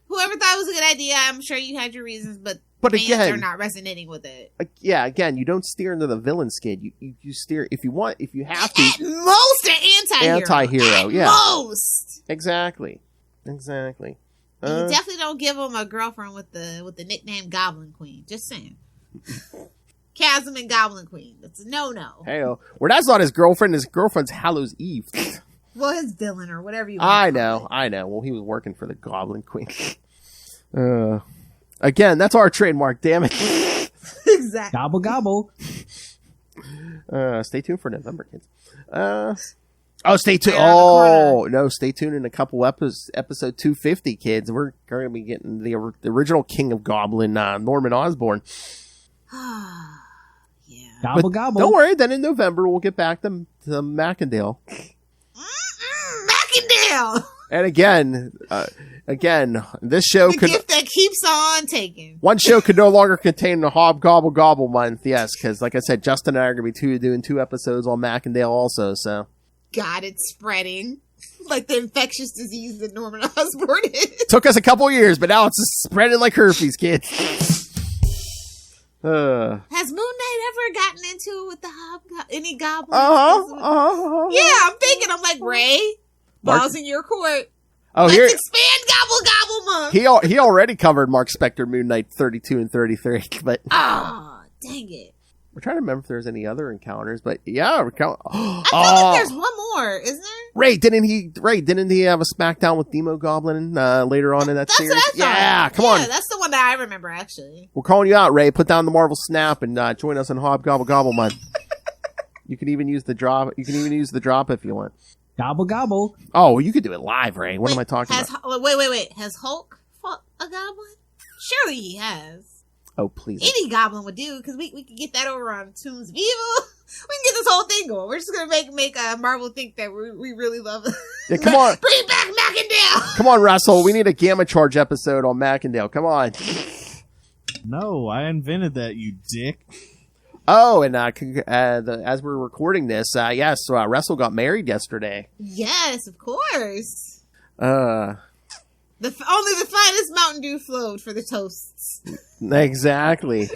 Whoever thought it was a good idea, I'm sure you had your reasons, but fans are not resonating with it. Yeah, again, you don't steer into the villain skid. You steer, if you have to. At most, an anti-hero. Yeah. Most. Exactly. You definitely don't give him a girlfriend with the nickname Goblin Queen. Just saying. Chasm and Goblin Queen. That's a no-no. Hey, well, that's not his girlfriend. His girlfriend's Hallows Eve. Well, his villain or whatever you want. I know. Well, he was working for the Goblin Queen. Again, that's our trademark, damn it. Exactly. Gobble, gobble. Stay tuned for November, kids. Stay tuned. Stay tuned in a couple episode 250, kids. We're going to be getting the original King of Goblin, Norman Osborn. Yeah. Gobble, gobble. Don't worry, then in November we'll get back to Macandale. Macandale! And again, this show the gift that keeps on taking. One show could no longer contain the Hobgobble Gobble month, yes, because like I said, Justin and I are going to be doing 2 episodes on Macandale also, so... God, it's spreading. Like the infectious disease that Norman Osborn is. Took us a couple years, but now it's spreading like herpes, kids. Has Moon Knight ever gotten into it with any goblins? Yeah, I'm like, Ray, balls in your court. Let's expand Gobble Gobble Month. He already covered Mark Spector, Moon Knight 32 and 33, but... Oh, dang it. We're trying to remember if there's any other encounters, but yeah, I feel like there's one more, isn't there? Ray, didn't he have a SmackDown with Demo Goblin later on in that series? Yeah, come on. Yeah, that's the one that I remember, actually. We're calling you out, Ray. Put down the Marvel Snap and join us on Hobgobble Gobble Month. You can even use the drop. You can even use the drop if you want. Gobble, gobble. Oh, you could do it live, Ray. What am I talking about? Wait. Has Hulk fought a goblin? Surely he has. Oh, please. Any goblin would do, because we can get that over on Tombs of Evil. We can get this whole thing going. We're just going to make Marvel think that we really love it. Yeah, come on. Bring back Macandale. Come on, Russell. We need a Gamma Charge episode on Macandale. Come on. No, I invented that, you dick. Oh, and as we're recording this, Russell got married yesterday. Yes, of course. Only the finest Mountain Dew flowed for the toasts. Exactly.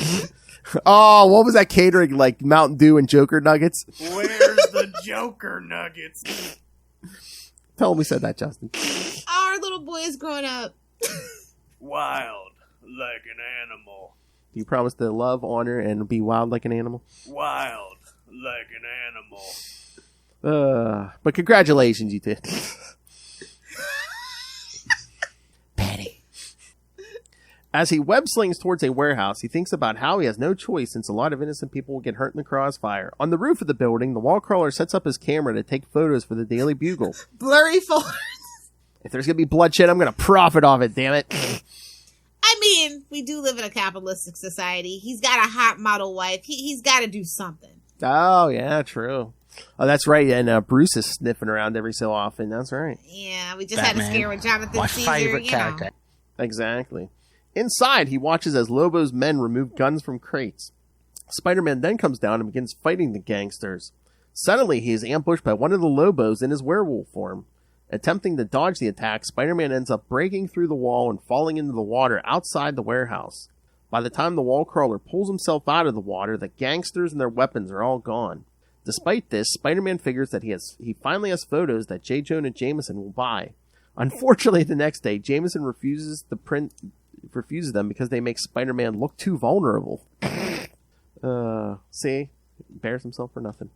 Oh, what was that catering like? Mountain Dew and Joker Nuggets? Where's the Joker Nuggets? Tell him we said that, Justin. Our little boy is growing up. Wild like an animal. You promise to love, honor, and be wild like an animal? Wild like an animal. But congratulations, you did. Patty. As he web slings towards a warehouse, he thinks about how he has no choice since a lot of innocent people will get hurt in the crossfire. On the roof of the building, the wall crawler sets up his camera to take photos for the Daily Bugle. Blurry photos. If there's going to be bloodshed, I'm going to profit off it, damn it. I mean, we do live in a capitalistic society. He's got a hot model wife. He's got to do something. Oh, yeah, true. Oh, that's right. And Bruce is sniffing around every so often. That's right. Yeah, we just had a scare with Jonathan Caesar. My favorite character. Exactly. Inside, he watches as Lobo's men remove guns from crates. Spider-Man then comes down and begins fighting the gangsters. Suddenly, he is ambushed by one of the Lobos in his werewolf form. Attempting to dodge the attack, Spider-Man ends up breaking through the wall and falling into the water outside the warehouse. By the time the wall crawler pulls himself out of the water, the gangsters and their weapons are all gone. Despite this, Spider-Man figures that he finally has photos that J. Jonah Jameson will buy. Unfortunately, the next day, Jameson refuses them because they make Spider-Man look too vulnerable. See? Bears himself for nothing.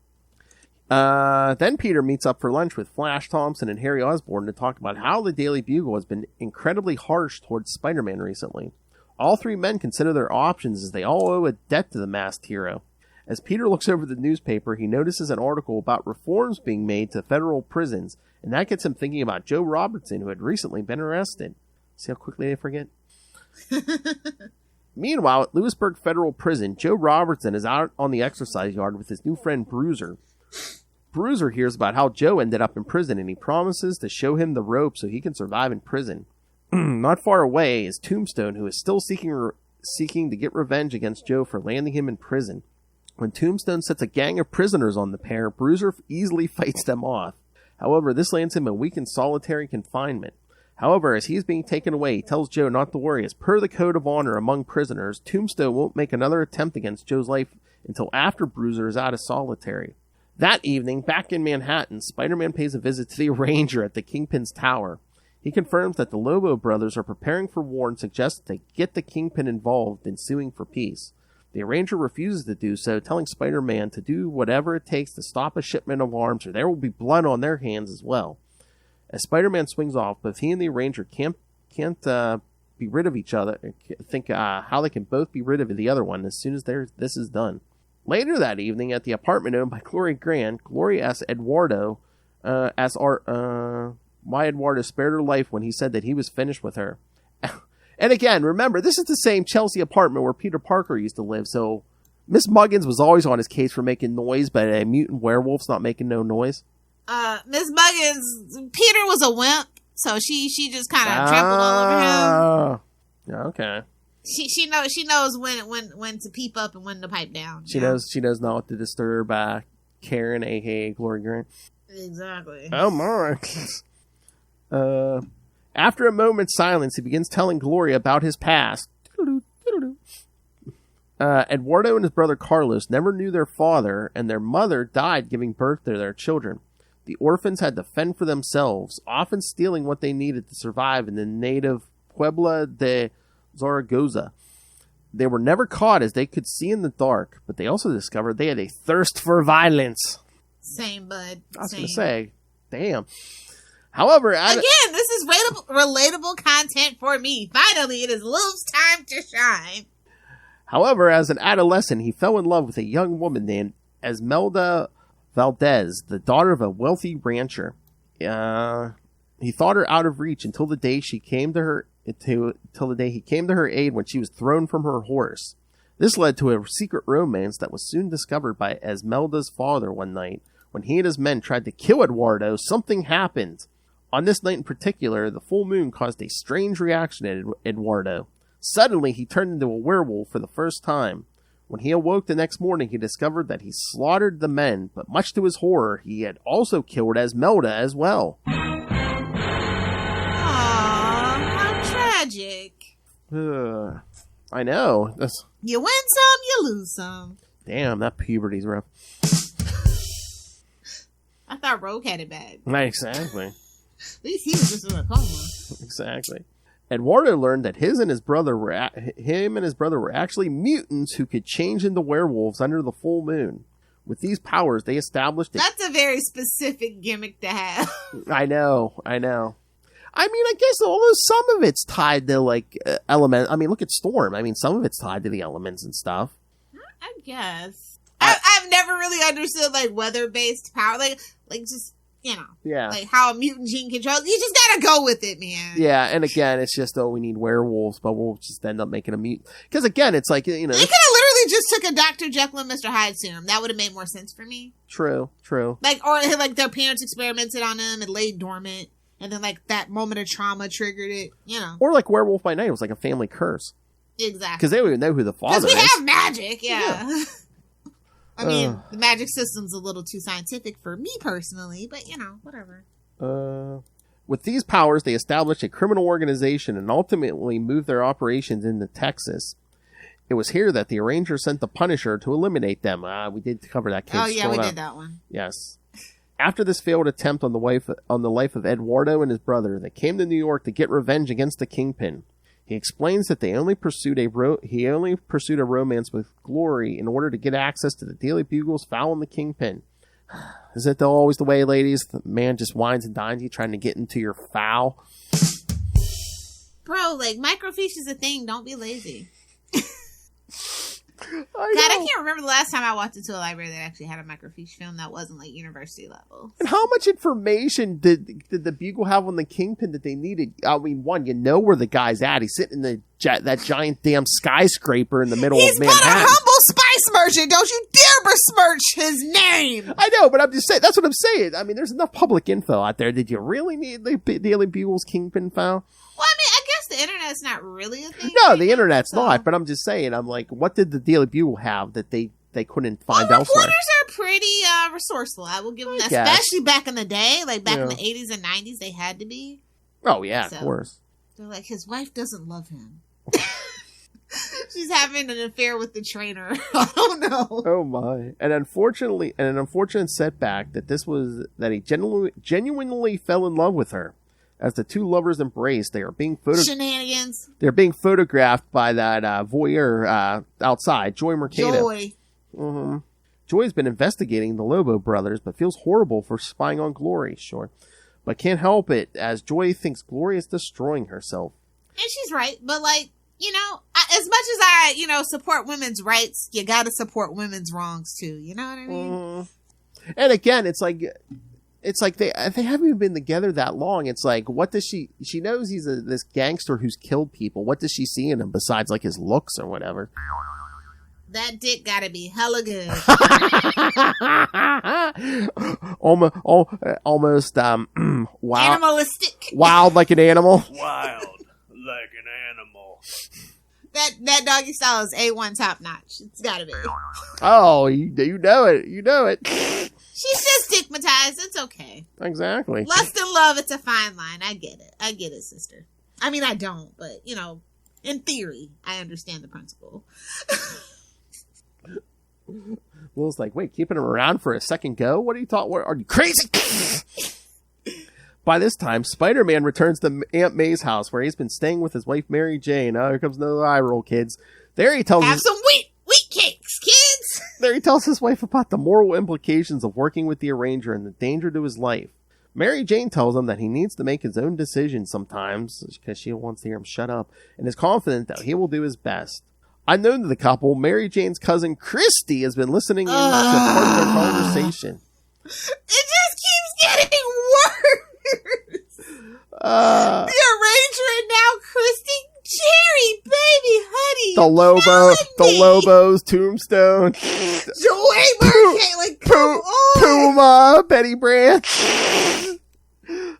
Then Peter meets up for lunch with Flash Thompson and Harry Osborn to talk about how the Daily Bugle has been incredibly harsh towards Spider-Man recently. All three men consider their options as they all owe a debt to the masked hero. As Peter looks over the newspaper, he notices an article about reforms being made to federal prisons, and that gets him thinking about Joe Robertson, who had recently been arrested. See how quickly they forget? Meanwhile, at Lewisburg Federal Prison, Joe Robertson is out on the exercise yard with his new friend Bruiser. Bruiser hears about how Joe ended up in prison, and he promises to show him the rope so he can survive in prison. Not far away is Tombstone, who is still seeking to get revenge against Joe for landing him in prison. When Tombstone sets a gang of prisoners on the pair, Bruiser easily fights them off. However, this lands him a week in solitary confinement. However, as he is being taken away, he tells Joe not to worry, as per the code of honor among prisoners, Tombstone won't make another attempt against Joe's life until after Bruiser is out of solitary. That evening, back in Manhattan, Spider-Man pays a visit to the Arranger at the Kingpin's tower. He confirms that the Lobo Brothers are preparing for war and suggests they get the Kingpin involved in suing for peace. The Arranger refuses to do so, telling Spider-Man to do whatever it takes to stop a shipment of arms or there will be blood on their hands as well. As Spider-Man swings off, both he and the Arranger can't be rid of each other, think how they can both be rid of the other one as soon as this is done. Later that evening, at the apartment owned by Glory Grant, Glory asks Eduardo, why Eduardo spared her life when he said that he was finished with her. And again, remember, this is the same Chelsea apartment where Peter Parker used to live, so Miss Muggins was always on his case for making noise, but a mutant werewolf's not making no noise. Miss Muggins, Peter was a wimp, so she just kind of trampled all over him. Okay. She knows when to peep up and when to pipe down. She knows not what to disturb Karen, aka Glory Grant. Exactly. Oh my. After a moment's silence, he begins telling Glory about his past. Eduardo and his brother Carlos never knew their father, and their mother died giving birth to their children. The orphans had to fend for themselves, often stealing what they needed to survive in the native Puebla de Zaragoza. They were never caught as they could see in the dark, but they also discovered they had a thirst for violence. Same, bud. I was going to say, damn. However, again, this is relatable content for me. Finally, it is Love's time to shine. However, as an adolescent, he fell in love with a young woman named Esmelda Valdez, the daughter of a wealthy rancher. He thought her out of reach until the day he came to her aid when she was thrown from her horse. This led to a secret romance that was soon discovered by Esmelda's father one night. When he and his men tried to kill Eduardo, something happened. On this night in particular, the full moon caused a strange reaction in Eduardo. Suddenly, he turned into a werewolf for the first time. When he awoke the next morning, he discovered that he slaughtered the men, but much to his horror, he had also killed Esmelda as well. Aww, how tragic. I know. You win some, you lose some. Damn, that puberty's rough. I thought Rogue had it bad. Exactly. At least he was just in a coma. Exactly. Eduardo learned that him and his brother were actually mutants who could change into werewolves under the full moon. With these powers, they established... That's a very specific gimmick to have. I know. I mean, I guess although some of it's tied to like element. I mean, look at Storm. I mean, some of it's tied to the elements and stuff. I guess I've never really understood like weather-based power, like just like how a mutant gene controls. You just gotta go with it, man. Yeah, and again, it's just we need werewolves, but we'll just end up making a mutant. Because again, it's like they could have literally just took a Dr. Jekyll and Mr. Hyde serum. That would have made more sense for me. True. Like or like their parents experimented on them and laid dormant. And then, like, that moment of trauma triggered it, Or like Werewolf by Night, it was like a family curse. Exactly. Because they don't even know who the father is. Because we have magic, yeah. I mean, the magic system's a little too scientific for me personally, but, whatever. With these powers, they established a criminal organization and ultimately moved their operations into Texas. It was here that the Arranger sent the Punisher to eliminate them. We did cover that case. Oh, yeah, we did that one. Yes. After this failed attempt on the life of Eduardo and his brother, they came to New York to get revenge against the Kingpin. He explains that they only pursued a romance with Glory in order to get access to the Daily Bugle's foul on the Kingpin. Is it always the way, ladies? The man just wines and dines you trying to get into your foul? Bro, like, microfiche is a thing. Don't be lazy. I can't remember the last time I walked into a library that actually had a microfiche film that wasn't like university level. And how much information did the Bugle have on the Kingpin that they needed? I mean, one, where the guy's at. He's sitting in that giant damn skyscraper in the middle of Manhattan. He's but a humble spice merchant. Don't you dare besmirch his name. I know, but I'm just saying. That's what I'm saying. I mean, there's enough public info out there. Did you really need the Daily Bugle's Kingpin file? Well, I mean, I guess the internet's not really a thing. No, the internet's not, but I'm just saying, I'm like, what did the Daily Bugle have that they couldn't find elsewhere? Reporters are pretty resourcely. I will give them that. Especially back in the day, like back in the 80s and 90s, they had to be. Oh, yeah, of course. They're like, his wife doesn't love him. She's having an affair with the trainer. I don't know. Oh, my. And an unfortunate setback that he genuinely fell in love with her. As the two lovers embrace, they are being shenanigans. They're being photographed by that voyeur outside, Joy Mercado. Joy. Mm-hmm. Joy's been investigating the Lobo Brothers, but feels horrible for spying on Glory, sure. But can't help it, as Joy thinks Glory is destroying herself. And she's right, but like, as much as I, support women's rights, you gotta support women's wrongs too. You know what I mean? Mm-hmm. And again, it's like they haven't even been together that long. It's like, what does she knows he's this gangster who's killed people. What does she see in him besides like his looks or whatever? That dick gotta be hella good. almost wild, animalistic, wild like an animal. Wild like an animal. That doggy style is A1 top notch. It's gotta be. Oh, you know it. You know it. She's just stigmatized. It's okay. Exactly. Lust and love, it's a fine line. I get it, sister. I mean, I don't, but, in theory, I understand the principle. Will's like, wait, keeping him around for a second go? What are you talking? Are you crazy? By this time, Spider-Man returns to Aunt May's house, where he's been staying with his wife, Mary Jane. Oh, here comes another eye roll, kids. There he tells Have some wheat cakes, kids! There he tells his wife about the moral implications of working with the Arranger and the danger to his life. Mary Jane tells him that he needs to make his own decisions sometimes, because she wants to hear him shut up, and is confident that he will do his best. Unknown to the couple, Mary Jane's cousin, Kristy, has been listening in to part of their conversation. It just keeps getting worse! The Arranger and now Kristy, Cherry, baby, honey. The Lobos, Tombstone. Joy, Mercado, like, come on. Puma, Betty Branch.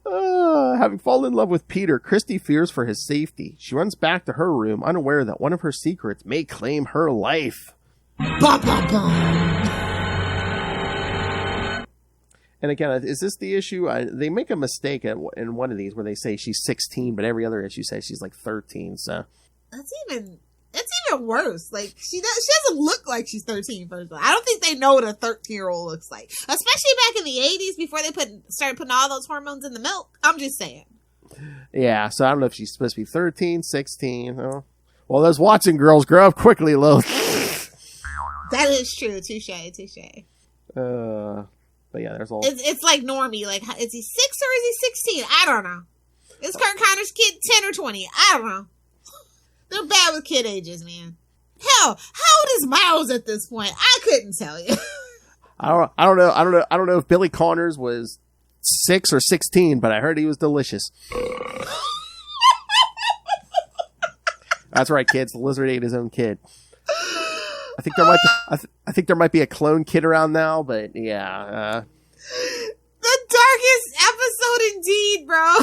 Having fallen in love with Peter, Kristy fears for his safety. She runs back to her room, unaware that one of her secrets may claim her life. Bum, bum, bum. And again, is this the issue? They make a mistake in one of these where they say she's 16, but every other issue says she's like 13. So that's even worse. Like she doesn't look like she's 13. First of all, I don't think they know what a 13-year-old looks like, especially back in the 80s before they started putting all those hormones in the milk. I'm just saying. Yeah, so I don't know if she's supposed to be 13, 16. Oh. Well, those Watson girls grow up quickly, Lilith. That is true. Touche. But yeah, there's all. It's like Normie. Like, is he 6 or is he 16? I don't know. Is Kurt Connor's kid 10 or 20? I don't know. They're bad with kid ages, man. Hell, how old is Miles at this point? I couldn't tell you. I don't know if Billy Connors was 6 or 16, but I heard he was delicious. That's right, kids. The lizard ate his own kid. I think there might be a clone kid around now, but yeah. The darkest episode indeed, bro.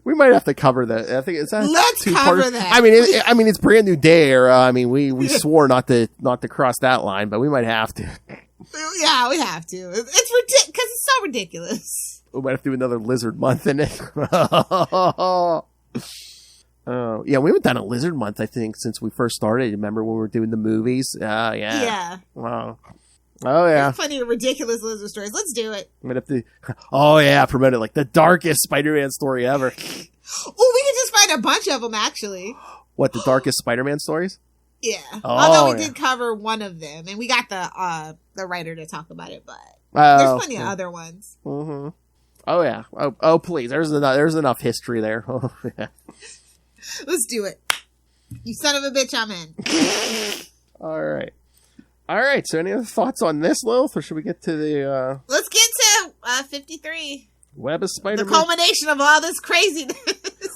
We might have to cover that. I think Let's cover that. I mean, it's Brand New Day era. I mean, we swore not to cross that line, but we might have to. Yeah, we have to. It's ridiculous because it's so ridiculous. We might have to do another lizard month in it. Yeah, we haven't done a lizard month, I think, since we first started. Remember when we were doing the movies? Yeah. Yeah. Wow. Oh, yeah. There's plenty of ridiculous lizard stories. Let's do it. We might have to. Oh, yeah. Promote it like the darkest Spider-Man story ever. Oh, we could just find a bunch of them, actually. What, the darkest Spider-Man stories? Yeah. Oh, although we did cover one of them, and we got the writer to talk about it, but there's plenty of other ones. Mm-hmm. Oh, yeah. Oh, please. There's enough history there. Oh, yeah. Let's do it. You son of a bitch, I'm in. All right. So any other thoughts on this, Lilith, or should we get to the... Let's get to 53. Web of Spider-Man? The culmination of all this craziness.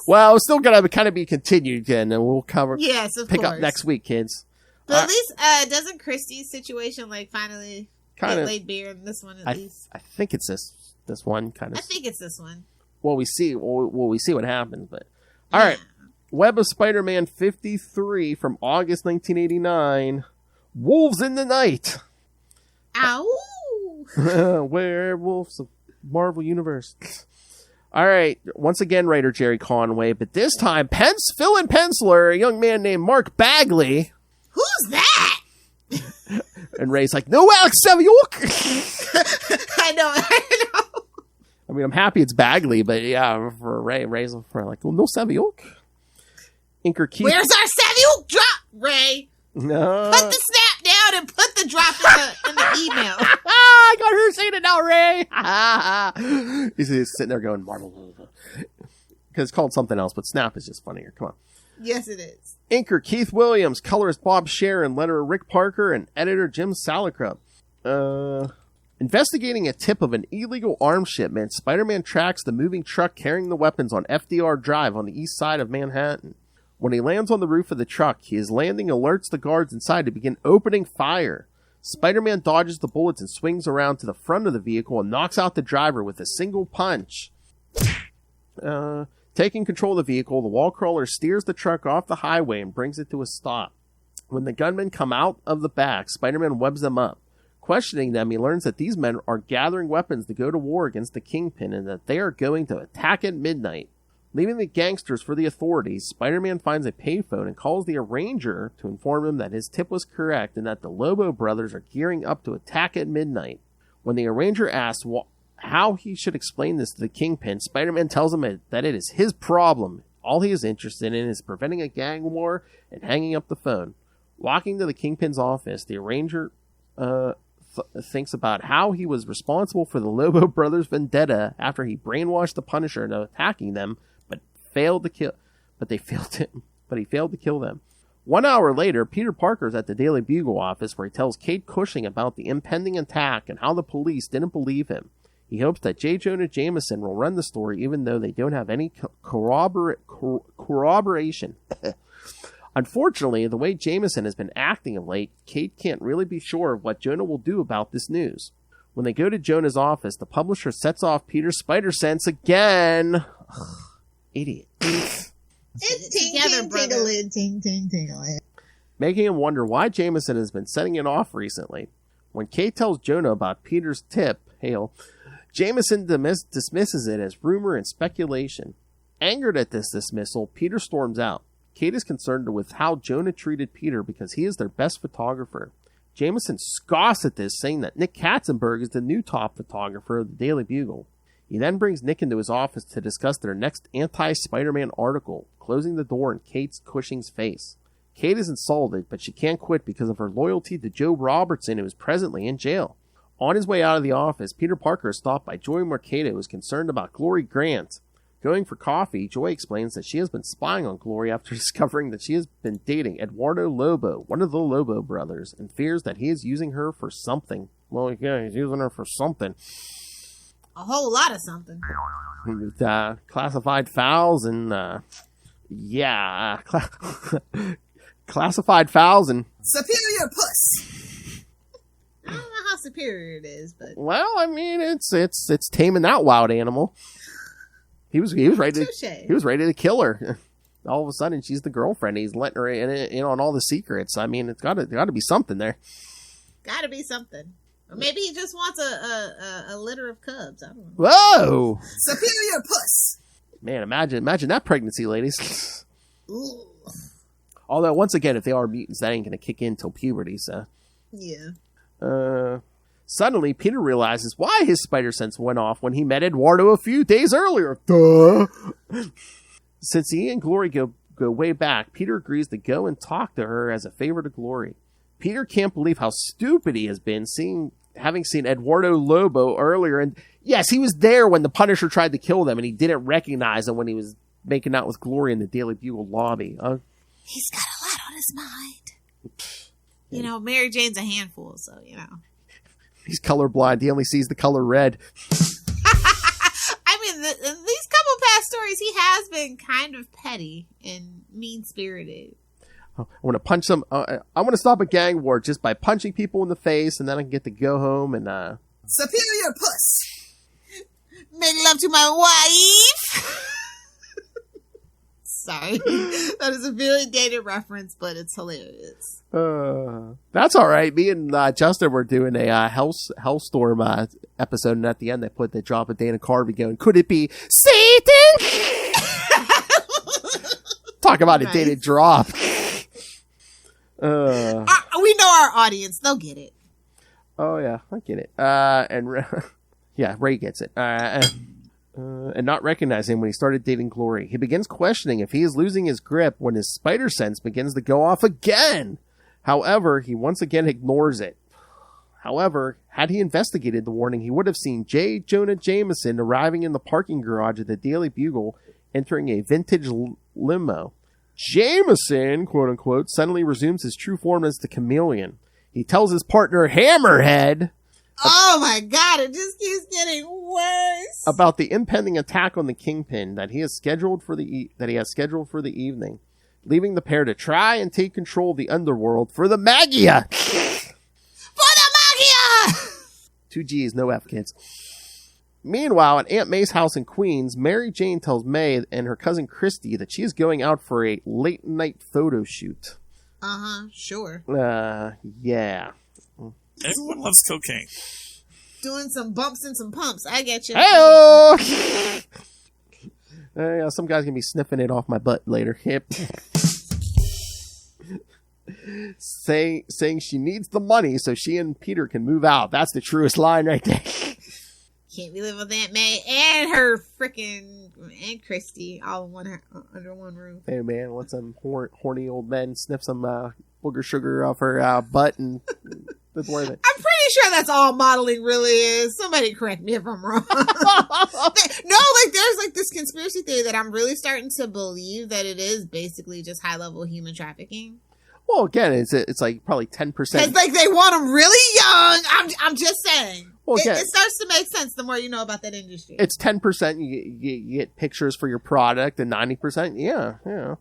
Well, it's still going to kind of be continued, and we'll cover... Yes, of pick course. up next week, kids. But at least, doesn't Kristy's situation, finally get laid bare in this one, at least? I think it's this one, kind of... I think it's this one. Well, we see what happens, but... All right. Web of Spider-Man 53 from August 1989. Wolves in the Night. Ow! Werewolves of Marvel Universe. All right. Once again, writer Jerry Conway, but this time, fill in penciler, a young man named Mark Bagley. Who's that? And Ray's like, no, Alex Saviuk. I know. I mean, I'm happy it's Bagley, but yeah, for Ray's for like, well, no Saviuk. Inker Keith. Where's our Saviuk drop, Ray? No. Put the snap down and put the drop in the email. I got her saying it now, Ray. He's sitting there going, Marvel. Because it's called something else, but snap is just funnier. Come on. Yes, it is. Inker Keith Williams, colorist Bob Sharon, letterer Rick Parker, and editor Jim Salicrup. Investigating a tip of an illegal arms shipment, Spider-Man tracks the moving truck carrying the weapons on FDR Drive on the east side of Manhattan. When he lands on the roof of the truck, his landing alerts the guards inside to begin opening fire. Spider-Man dodges the bullets and swings around to the front of the vehicle and knocks out the driver with a single punch. Taking control of the vehicle, the wall crawler steers the truck off the highway and brings it to a stop. When the gunmen come out of the back, Spider-Man webs them up. Questioning them, he learns that these men are gathering weapons to go to war against the Kingpin and that they are going to attack at midnight. Leaving the gangsters for the authorities, Spider-Man finds a payphone and calls the arranger to inform him that his tip was correct and that the Lobo Brothers are gearing up to attack at midnight. When the arranger asks how he should explain this to the Kingpin, Spider-Man tells him that it is his problem. All he is interested in is preventing a gang war and hanging up the phone. Walking to the Kingpin's office, the arranger thinks about how he was responsible for the Lobo Brothers' vendetta after he brainwashed the Punisher into attacking them, but he failed to kill them. 1 hour later, Peter Parker's at the Daily Bugle office where he tells Kate Cushing about the impending attack and how the police didn't believe him. He hopes that J. Jonah Jameson will run the story even though they don't have any corroboration. Unfortunately, the way Jameson has been acting of late, Kate can't really be sure of what Jonah will do about this news. When they go to Jonah's office, the publisher sets off Peter's spider sense again. Idiot. Making him wonder why Jameson has been setting it off recently. When Kate tells Jonah about Peter's tip, Jameson dismisses it as rumor and speculation. Angered at this dismissal, Peter storms out. Kate is concerned with how Jonah treated Peter because he is their best photographer. Jameson scoffs at this, saying that Nick Katzenberg is the new top photographer of the Daily Bugle. He then brings Nick into his office to discuss their next anti-Spider-Man article, closing the door in Kate Cushing's face. Kate is insulted, but she can't quit because of her loyalty to Joe Robertson, who is presently in jail. On his way out of the office, Peter Parker is stopped by Joey Mercado, who is concerned about Glory Grant. Going for coffee, Joy explains that she has been spying on Glory after discovering that she has been dating Eduardo Lobo, one of the Lobo brothers, and fears that he is using her for something. Well, yeah, he's using her for something. A whole lot of something. With classified files and, classified files and... Superior puss! I don't know how superior it is, but... Well, I mean, it's taming that wild animal. He was ready to kill her. All of a sudden, she's the girlfriend. He's letting her in on all the secrets. I mean, it's got to be something there. Got to be something. Or maybe he just wants a litter of cubs. I don't know. Whoa! Superior puss. Man, imagine that pregnancy, ladies. Ooh. Although, once again, if they are mutants, that ain't gonna kick in till puberty. So. Yeah. Suddenly, Peter realizes why his spider sense went off when he met Eduardo a few days earlier. Duh. Since he and Glory go way back, Peter agrees to go and talk to her as a favor to Glory. Peter can't believe how stupid he has been having seen Eduardo Lobo earlier. And yes, he was there when the Punisher tried to kill them, and he didn't recognize him when he was making out with Glory in the Daily Bugle lobby. He's got a lot on his mind. You know, Mary Jane's a handful, so, you know. He's colorblind. He only sees the color red. I mean, in these couple past stories, he has been kind of petty and mean-spirited. I want to punch some. I want to stop a gang war just by punching people in the face, and then I can get to go home and. Superior puss. Make love to my wife. Sorry, that is a very dated reference, but it's hilarious. That's all right. Me and Justin were doing a Hellstorm episode, and at the end they drop a Dana Carvey going, "Could it be Satan?" Talk about a dated drop. We know our audience; they'll get it. Oh yeah, I get it. And yeah, Ray gets it. And not recognizing him when he started dating Glory, he begins questioning if he is losing his grip when his spider sense begins to go off again. However, he once again ignores it. However, had he investigated the warning, he would have seen J Jonah Jameson arriving in the parking garage of the Daily Bugle, entering a vintage limo. Jameson, quote unquote, suddenly resumes his true form as the Chameleon. He tells his partner Hammerhead, oh my god, it just keeps getting worse, about the impending attack on the Kingpin that he has scheduled for the evening, leaving the pair to try and take control of the underworld for the Magia. For the Magia! 2 G's, no F, kids. Meanwhile, at Aunt May's house in Queens, Mary Jane tells May and her cousin Kristy that she is going out for a late-night photo shoot. Sure. Yeah. Everyone loves cocaine. Doing some bumps and some pumps. I get you. Hey-oh! Some guy's gonna be sniffing it off my butt later. Yep. saying she needs the money so she and Peter can move out. That's the truest line right there. Can't we live with Aunt May and her freaking and Kristy all in under one roof? Hey man, let some horny old men sniff some booger sugar off her butt and that's worth it. I'm pretty sure that's all modeling really is. Somebody correct me if I'm wrong. There's like this conspiracy theory that I'm really starting to believe that it is basically just high level human trafficking. Well, again, it's like probably 10%. Because like they want them really young. I'm just saying. Well, it starts to make sense the more you know about that industry. It's 10%. You get pictures for your product, and 90%, yeah.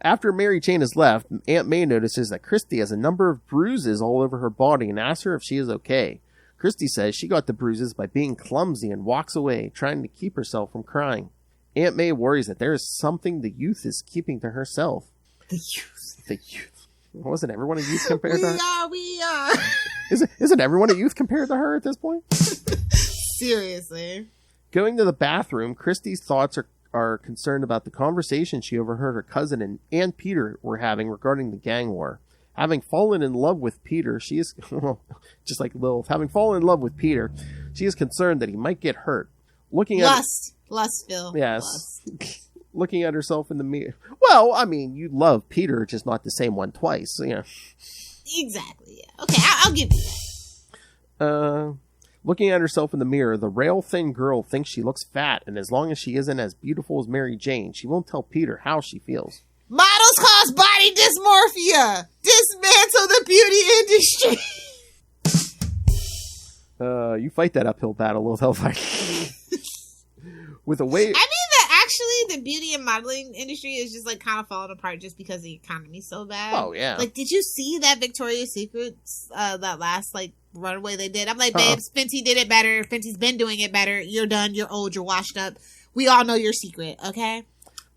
After Mary Jane has left, Aunt May notices that Kristy has a number of bruises all over her body and asks her if she is okay. Kristy says she got the bruises by being clumsy and walks away, trying to keep herself from crying. Aunt May worries that there is something the youth is keeping to herself. The youth. Wasn't everyone a youth compared to her? We are. Isn't everyone a youth compared to her at this point? Seriously. Going to the bathroom, Kristy's thoughts are concerned about the conversation she overheard her cousin and Peter were having regarding the gang war. Having fallen in love with Peter, she is, just like Lilith, having fallen in love with Peter, she is concerned that he might get hurt. Lust, Phil. Yes. Lust. Looking at herself in the mirror. Well, I mean, you love Peter, just not the same one twice. Yeah. Exactly. Yeah. Okay, I'll give you that. Looking at herself in the mirror, the rail-thin girl thinks she looks fat, and as long as she isn't as beautiful as Mary Jane, she won't tell Peter how she feels. Models cause body dysmorphia. Dismantle the beauty industry. You fight that uphill battle, Lilith Hellfire. With a way... I mean, that actually the beauty and modeling industry is just like kind of falling apart just because the economy's so bad. Oh, yeah. Like, did you see that Victoria's Secret's, that last, like, runway they did? I'm like, babes, Fenty did it better. Fenty's been doing it better. You're done. You're old. You're washed up. We all know your secret, okay?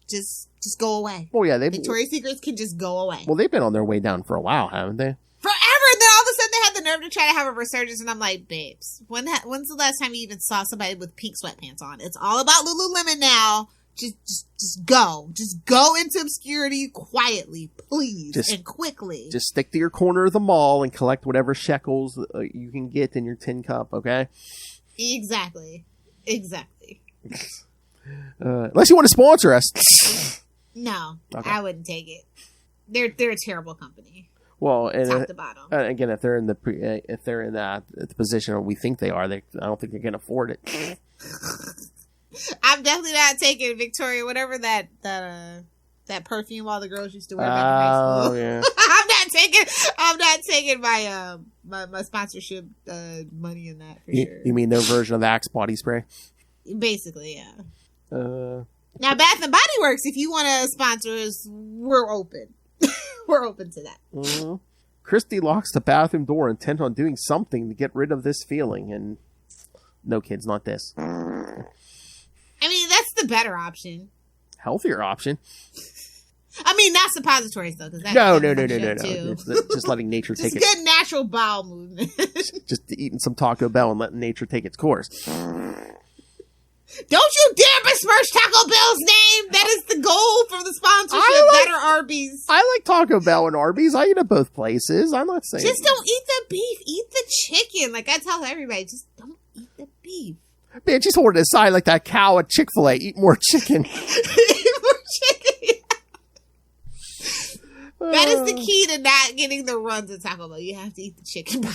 Just go away. Oh, yeah. Victoria's Secrets can just go away. Well, they've been on their way down for a while, haven't they? Forever. And then all of a sudden they had the nerve to try to have a resurgence, and I'm like, babes, when's the last time you even saw somebody with pink sweatpants on? It's all about Lululemon now. Just go into obscurity quietly, please, and quickly. Just stick to your corner of the mall and collect whatever shekels you can get in your tin cup, okay? Exactly. Unless you want to sponsor us. No, okay. I wouldn't take it. They're a terrible company. Well, and top to bottom. Again, if they're in the position we think they are, I don't think they can afford it. I'm definitely not taking Victoria, whatever that perfume all the girls used to wear back in high school. Yeah. I'm not taking my sponsorship money in that for sure. You mean their version of Axe body spray? Basically, yeah. Now, Bath and Body Works, if you want to sponsor us, we're open. We're open to that. Mm-hmm. Kristy locks the bathroom door, intent on doing something to get rid of this feeling, and no, kids, not this. I mean, that's the better option. Healthier option. I mean, not suppositories though, because no. Just letting nature take it. Just good natural bowel movement. Just eating some Taco Bell and letting nature take its course. Don't you dare besmirch Taco Bell's name. That is the goal for the sponsorship. Better Arby's. I like Taco Bell and Arby's. I eat at both places. I'm not saying. Just don't eat the beef. Eat the chicken. Like I tell everybody, just don't eat the beef. Man, she's holding it aside like that cow at Chick-fil-A. Eat more chicken. Eat more chicken. That is the key to not getting the runs at Taco Bell. You have to eat the chicken.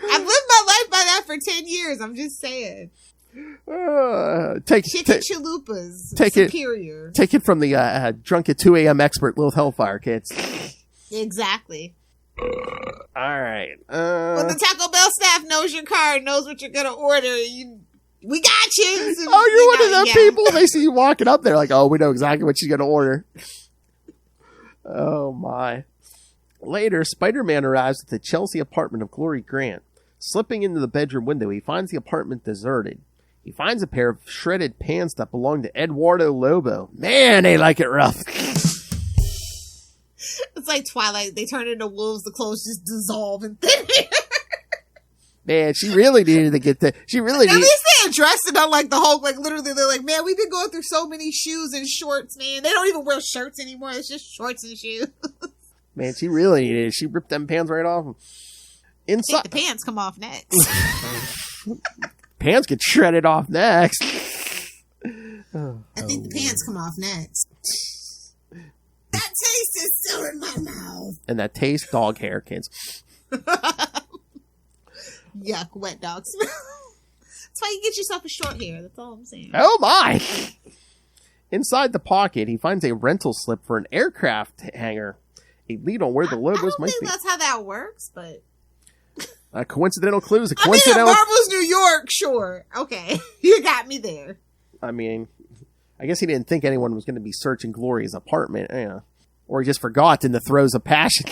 I've lived my life by that for 10 years. I'm just saying. Chicken chalupas. Superior. Take it from the drunk at 2 a.m. expert, Lilith Hellfire, kids. Exactly. All right. When the Taco Bell staff knows your card, knows what you're going to order, we got you. So, you're one of those people. They see you walking up there like, oh, we know exactly what she's going to order. Oh, my. Later, Spider-Man arrives at the Chelsea apartment of Glory Grant. Slipping into the bedroom window, he finds the apartment deserted. He finds a pair of shredded pants that belong to Eduardo Lobo. Man, they like it rough. It's like Twilight. They turn into wolves. The clothes just dissolve in thin air. Man, she really needed to get that. At least they addressed it, unlike the Hulk. Like, literally, they're like, man, we've been going through so many shoes and shorts, man. They don't even wear shirts anymore. It's just shorts and shoes. Man, she really needed it. She ripped them pants right off. Inside, I think the pants come off next. Pants get shredded off next. I think the pants come off next. That taste is still in my mouth. And that taste, dog hair, kids. Yuck, wet dog smell. That's why you get yourself a short hair. That's all I'm saying. Oh my! Inside the pocket, he finds a rental slip for an aircraft hangar. A lead on where the Lobos might be. I don't think that's how that works, but... coincidental clues. Marvel's New York, sure. Okay. You got me there. I mean, I guess he didn't think anyone was going to be searching Glory's apartment. Yeah. Or he just forgot in the throes of passion.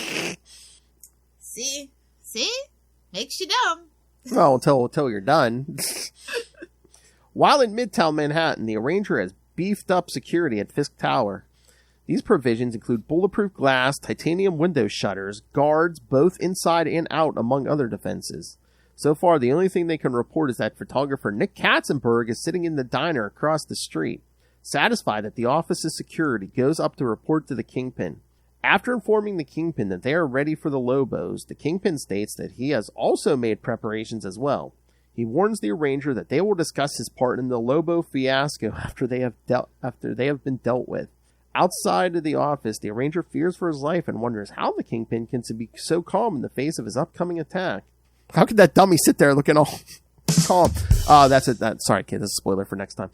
See? Makes you dumb. Well, until you're done. While in Midtown Manhattan, the Arranger has beefed up security at Fisk Tower. These provisions include bulletproof glass, titanium window shutters, guards both inside and out, among other defenses. So far, the only thing they can report is that photographer Nick Katzenberg is sitting in the diner across the street. Satisfied that the office is secured, he goes up to report to the Kingpin. After informing the Kingpin that they are ready for the Lobos, the Kingpin states that he has also made preparations as well. He warns the Arranger that they will discuss his part in the Lobo fiasco after they have been dealt with. Outside of the office, the Arranger fears for his life and wonders how the Kingpin can be so calm in the face of his upcoming attack. How could that dummy sit there looking all calm? Oh, that's it. Sorry, kid. That's a spoiler for next time.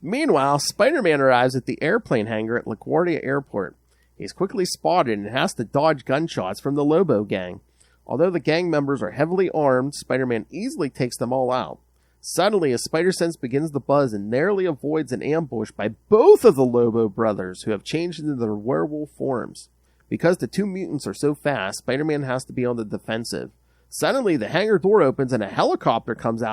Meanwhile, Spider-Man arrives at the airplane hangar at LaGuardia Airport. He's quickly spotted and has to dodge gunshots from the Lobo gang. Although the gang members are heavily armed, Spider-Man easily takes them all out. Suddenly, a spider sense begins to buzz and narrowly avoids an ambush by both of the Lobo brothers, who have changed into their werewolf forms. Because the two mutants are so fast, Spider-Man has to be on the defensive. Suddenly, the hangar door opens and a helicopter comes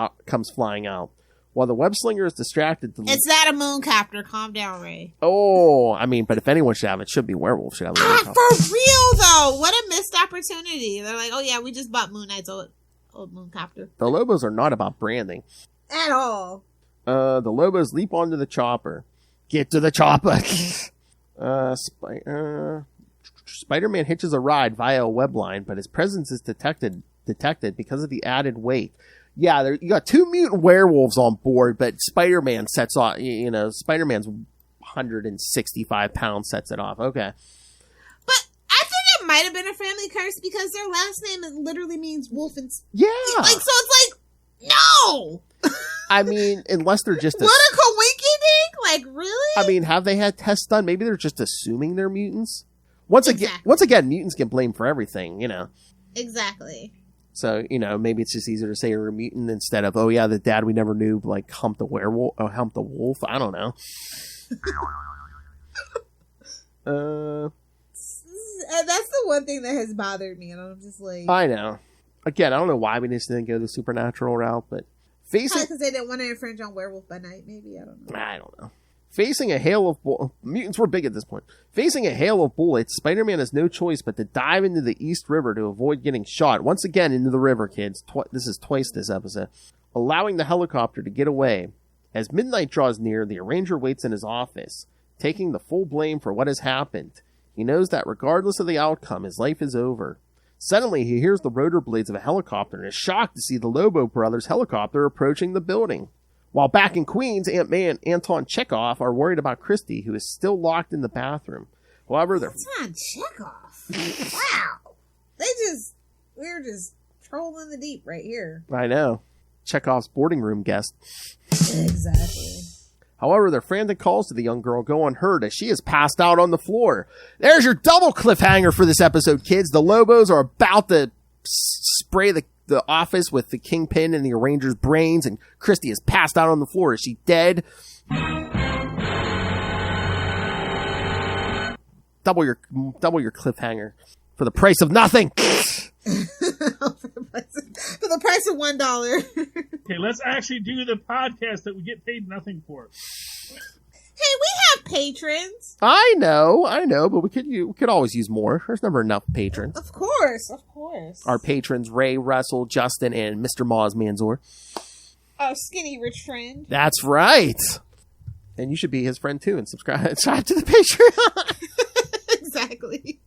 flying out. While the web-slinger is distracted... It's not a mooncopter. Calm down, Ray. Oh, I mean, but if anyone should have it, should be werewolf. Should have a mooncopter. For real, though. What a missed opportunity. They're like, oh, yeah, we just bought Moon Knight's old mooncopter. The Lobos are not about branding. At all. The Lobos leap onto the chopper. Get to the chopper! Spider-Man hitches a ride via a web line, but his presence is detected because of the added weight. Yeah, you got two mutant werewolves on board, but Spider-Man sets off, Spider-Man's 165 pounds sets it off. Okay. But I think it might have been a family curse because their last name literally means wolf and... Yeah. So it's like, no! I mean, unless they're just... What a coinky-dink? Like, really? I mean, have they had tests done? Maybe they're just assuming they're mutants. Once again, mutants get blamed for everything, Exactly. So, maybe it's just easier to say you're a mutant instead of, oh yeah, the dad we never knew, like, humped the werewolf, or humped the wolf. I don't know. That's the one thing that has bothered me, and I'm just like... I know. Again, I don't know why we just didn't go the supernatural route, but... Because they didn't want to infringe on Werewolf by Night, maybe? I don't know. Facing a hail of... mutants were big at this point. Facing a hail of bullets, Spider-Man has no choice but to dive into the East River to avoid getting shot. Once again, into the river, kids. This is twice this episode. Allowing the helicopter to get away. As midnight draws near, the Arranger waits in his office, taking the full blame for what has happened. He knows that regardless of the outcome, his life is over. Suddenly, he hears the rotor blades of a helicopter and is shocked to see the Lobo Brothers helicopter approaching the building. While back in Queens, Ant-Man and Anton Chekhov are worried about Kristy, who is still locked in the bathroom. However, they're... Anton Chekhov? Wow. We're just trolling the deep right here. I know. Chekhov's boarding room guest. Exactly. However, their frantic calls to the young girl go unheard as she is passed out on the floor. There's your double cliffhanger for this episode, kids. The Lobos are about to spray the office with the Kingpin and the Arranger's brains, and Kristy is passed out on the floor. Is she dead? Double your cliffhanger for the price of nothing. For the price of $1. Okay, let's actually do the podcast that we get paid nothing for. Hey, we have patrons. I know, but we could always use more. There's never enough patrons. Of course. Our patrons, Ray, Russell, Justin, and Mr. Moz Manzor. Our skinny rich friend. That's right. And you should be his friend too and subscribe to the Patreon. Exactly.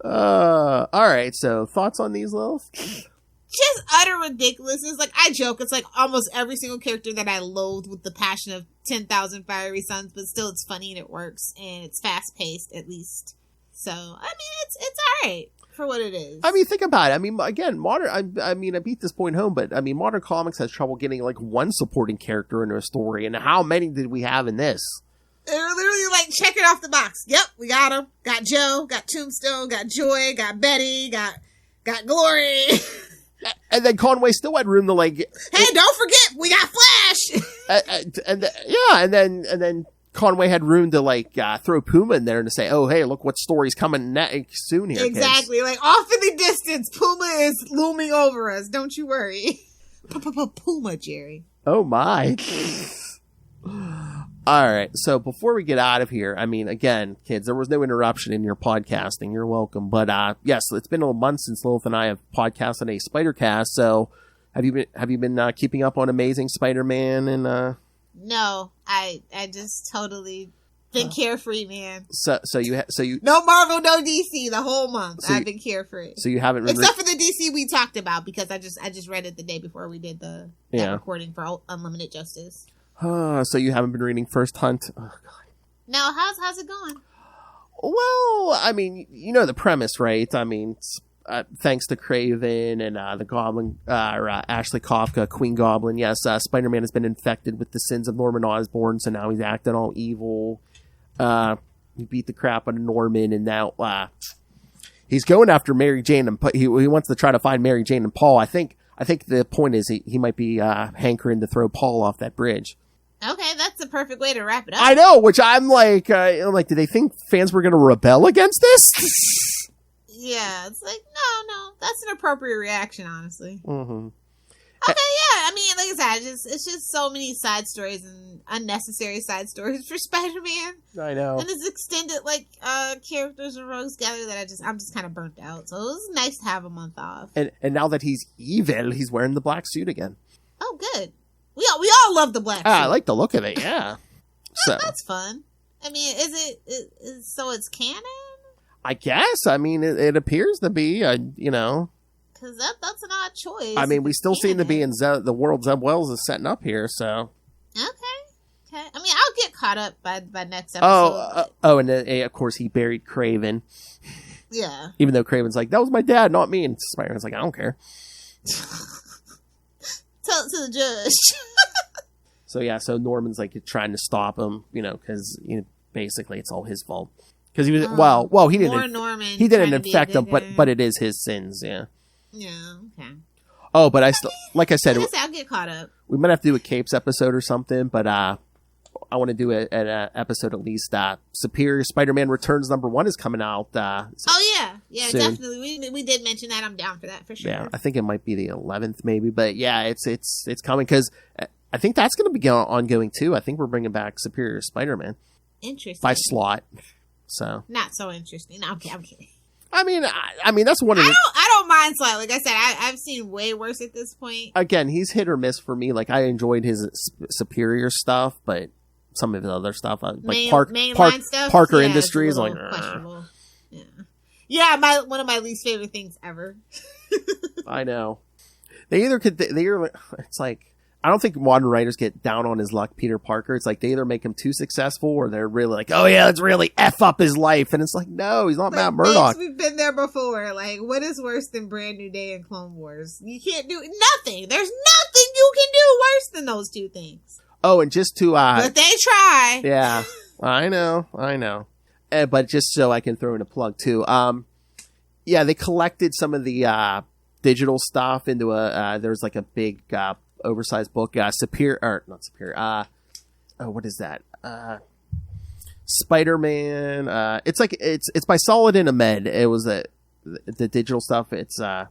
All right, so thoughts on these, Lilith? Just utter ridiculousness. Like, I joke, it's like almost every single character that I loathe with the passion of 10,000 fiery suns, but still it's funny and it works, and it's fast-paced, at least. So, I mean, it's alright for what it is. I mean, think about it. I mean, again, I beat this point home, but, I mean, modern comics has trouble getting, like, one supporting character into a story, and how many did we have in this? They're literally like, check it off the box. Yep, we got him. Got Joe, got Tombstone, got Joy, got Betty, got Glory. And then Conway still had room to like... Hey, don't forget, we got Flash! and then Conway had room to like throw Puma in there and to say, oh, hey, look what story's coming soon here, exactly. kids. Like, off in the distance, Puma is looming over us. Don't you worry. Puma, Jerry. Oh, my. All right, so before we get out of here, I mean, again, kids, there was no interruption in your podcasting. You're welcome. But yes, it's been a month since Lilith and I have podcasted a Spider-Cast. So have you been keeping up on Amazing Spider-Man and No, I just totally been carefree, man. So you no Marvel, no DC the whole month. I've been carefree. So you haven't except for the DC we talked about because I just read it the day before we did that recording for Unlimited Justice. So you haven't been reading First Hunt? Oh, God. No, how's it going? Well, I mean, you know the premise, right? I mean, thanks to Kraven and the Goblin, Ashley Kafka, Queen Goblin, yes, Spider-Man has been infected with the sins of Norman Osborn, so now he's acting all evil. He beat the crap out of Norman, and now he's going after Mary Jane, and he wants to try to find Mary Jane and Paul. I think the point is he might be hankering to throw Paul off that bridge. Okay, that's the perfect way to wrap it up. I know, which I'm like, do they think fans were going to rebel against this? Yeah, it's like, no, that's an appropriate reaction, honestly. Mm-hmm. Okay, yeah, I mean, like I said, it's just so many side stories and unnecessary side stories for Spider-Man. I know. And his extended, characters and rogues together that I'm just kind of burnt out. So it was nice to have a month off. And now that he's evil, he's wearing the black suit again. Oh, good. We all love the black suit. I like the look of it, yeah. So that's fun. I mean, so it's canon? I guess. I mean, it appears to be, Because that's an odd choice. I mean, we still seem to be in the world Zeb Wells is setting up here, so. Okay. I mean, I'll get caught up by next episode. And of course he buried Kraven. Yeah. Even though Kraven's like, that was my dad, not me. And Spider-Man's like, I don't care. Tell it to the judge. So Norman's like trying to stop him, because basically it's all his fault. Because he was he didn't. He didn't infect him, but it is his sins. Yeah. Yeah. Okay. Oh, but I still, like I said, I'll get caught up. We might have to do a Capes episode or something, but I want to do an episode at least. Superior Spider-Man Returns #1 is coming out. Yeah, soon. Definitely. We did mention that. I'm down for that for sure. Yeah, I think it might be the 11th, maybe, but yeah, it's coming because I think that's going to be ongoing too. I think we're bringing back Superior Spider-Man. Interesting. By Slott. So not so interesting. No, I'm kidding. I mean, that's one of the... I don't mind Slott. Like I said, I've seen way worse at this point. Again, he's hit or miss for me. Like, I enjoyed his Superior stuff, but some of his other stuff, like stuff, Parker Industries, like questionable. Yeah, one of my least favorite things ever. I know. It's like, I don't think modern writers get down on his luck, Peter Parker. It's like they either make him too successful or they're really like, oh yeah, let's really F up his life. And it's like, no, he's not Matt Murdock. We've been there before. Like, what is worse than Brand New Day and Clone Wars? You can't do nothing. There's nothing you can do worse than those two things. Oh, and just to... but they try. Yeah, I know. But just so I can throw in a plug too. Yeah, they collected some of the digital stuff into there's like a big... oversized book, not Superior. What is that? Spider-Man. It's by Solid and Ahmed. It was the digital stuff. It's they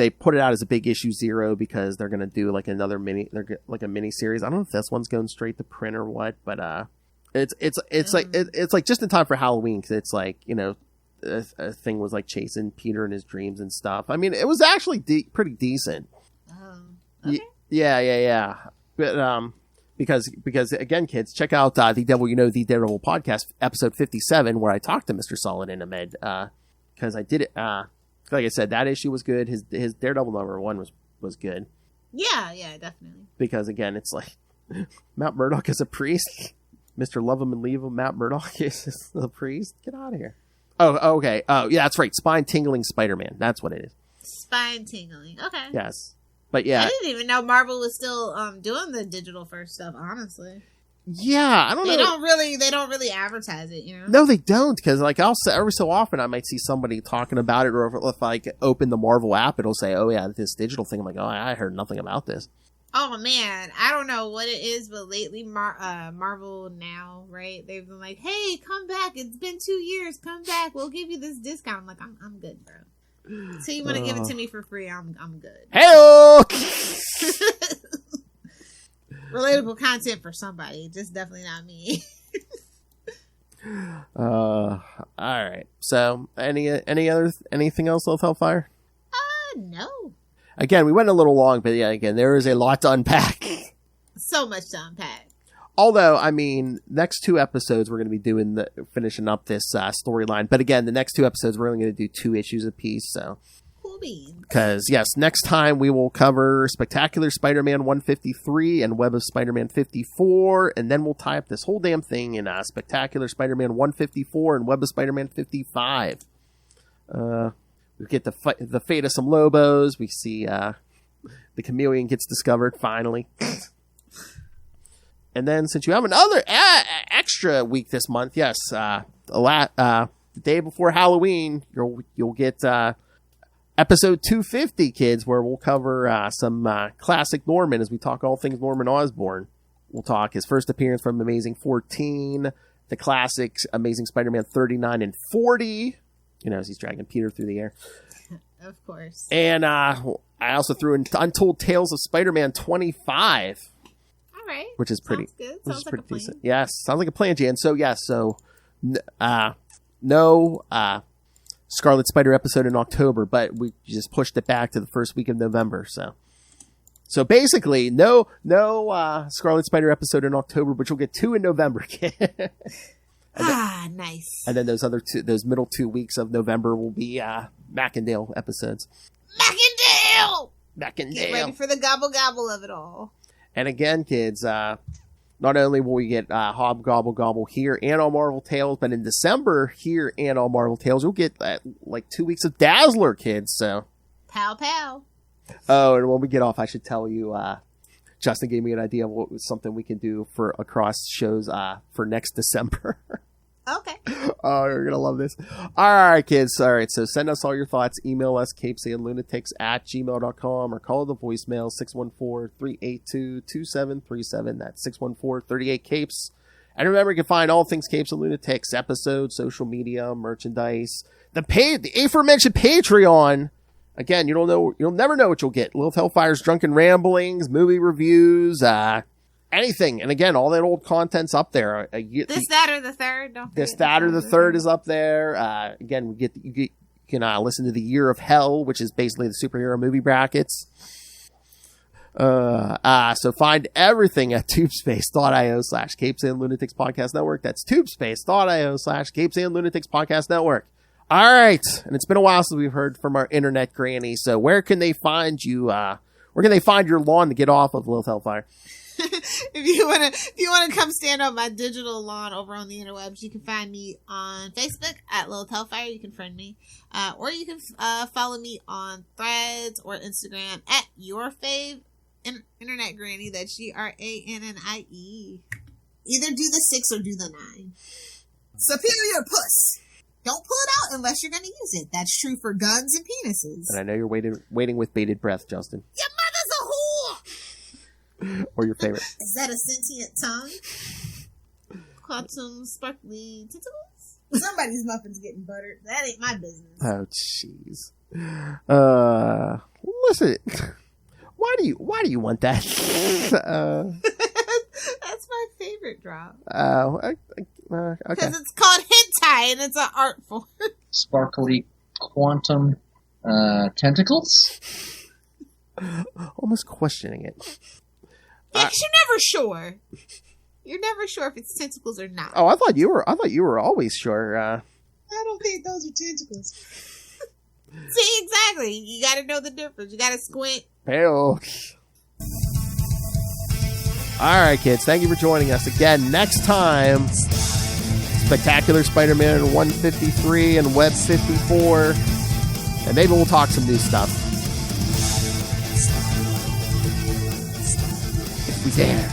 put it out as a big issue 0 because they're gonna do like another a mini series. I don't know if this one's going straight to print or what, but it's like just in time for Halloween because it's like a thing was like chasing Peter in his dreams and stuff. I mean, it was actually pretty decent. Okay. Yeah. But because again, kids, check out the Daredevil podcast episode 57 where I talked to Mr. Solid and Ahmed because I did it. Like I said, that issue was good. His Daredevil #1 was good. Yeah, definitely. Because again, it's like Matt Murdock is a priest. Mr. Love Him and Leave Him. Matt Murdock is the priest. Get out of here. Oh, okay. Oh, yeah, that's right. Spine-Tingling Spider-Man. That's what it is. Spine-tingling. Okay. Yes. But yeah, I didn't even know Marvel was still doing the digital first stuff. Honestly, yeah, I don't know. They don't really advertise it, No, they don't, because like every so often I might see somebody talking about it, or if I open the Marvel app, it'll say, "Oh yeah, this digital thing." I'm like, "Oh, I heard nothing about this." Oh man, I don't know what it is, but lately Marvel Now, right? They've been like, "Hey, come back! It's been 2 years. Come back. We'll give you this discount." I'm like, "I'm good, bro." So you want to give it to me for free? I'm good. Hey, relatable content for somebody, just definitely not me. All right. So, anything else with Hellfire? No. Again, we went a little long, but yeah, again, there is a lot to unpack. So much to unpack. Although, I mean, next 2 episodes we're going to be finishing up this storyline. But again, the next 2 episodes we're only going to do 2 issues apiece. So, cool beans. Because yes, next time we will cover Spectacular Spider-Man 153 and Web of Spider-Man 54, and then we'll tie up this whole damn thing in Spectacular Spider-Man 154 and Web of Spider-Man 55. We get the fate of some Lobos. We see the Chameleon gets discovered finally. And then since you have another extra week this month, yes, the day before Halloween, you'll get episode 250, kids, where we'll cover some classic Norman as we talk all things Norman Osborn. We'll talk his first appearance from Amazing 14, the classics Amazing Spider-Man 39 and 40, as he's dragging Peter through the air. Of course. And I also threw in Untold Tales of Spider-Man 25. All right. Which is pretty, sounds good. which is Sounds like pretty a plan. decent. Yes, sounds like a plan, Jan. So, yes, no Scarlet Spider episode in October, but we just pushed it back to the first week of November. So basically, no Scarlet Spider episode in October, but you'll get 2 in November. Nice. And then those middle 2 weeks of November will be Mackindale episodes. Get ready for the gobble gobble of it all. And again, kids, not only will we get Hobgobble Gobble here and on Marvel Tales, but in December here and on Marvel Tales, you'll get 2 weeks of Dazzler, kids. So, pow pow. Oh, and when we get off, I should tell you, Justin gave me an idea of what was something we can do for across shows for next December. Okay. Oh, you're gonna love this. All right, kids. All right, so send us all your thoughts. Email us, capesandlunatics@gmail.com, or call the voicemail 614-382-2737. That's 614-38-CAPES. And remember, you can find all things Capes and Lunatics, episodes, social media, merchandise, the aforementioned Patreon. Again, you'll never know what you'll get. Lilith Hellfire's Drunken Ramblings, movie reviews, anything. And again, all that old content's up there. This, that, or the third. This, that, or the third is up there. Again, you can listen to the Year of Hell, which is basically the superhero movie brackets. So find everything at tubespace.io/Capes and Lunatics Podcast Network. That's tubespace.io/Capes and Lunatics Podcast Network. All right. And it's been a while since we've heard from our internet granny. So where can they find you? Where can they find your lawn to get off of Lilith Hellfire? If you wanna come stand on my digital lawn over on the interwebs, you can find me on Facebook at Lilith Hellfire. You can friend me, or you can follow me on Threads or Instagram at your fave internet granny. That's GRANNIE. Either do the 6 or do the 9. Superior puss. Don't pull it out unless you're going to use it. That's true for guns and penises. And I know you're waiting with bated breath, Justin. Your mother's a whore! Or your favorite. Is that a sentient tongue? Quantum sparkly tentacles? Somebody's muffin's getting buttered. That ain't my business. Oh, jeez. Listen. Why do you want that? That's my favorite drop. Okay. Because it's called hentai and it's an art form. Sparkly quantum tentacles? Almost questioning it. Because you're never sure. You're never sure if it's tentacles or not. Oh, I thought you were always sure. I don't think those are tentacles. See, exactly. You got to know the difference. You got to squint. All right, kids. Thank you for joining us again. Next time, Spectacular Spider-Man 153 and Web 54, and maybe we'll talk some new stuff. If we dare.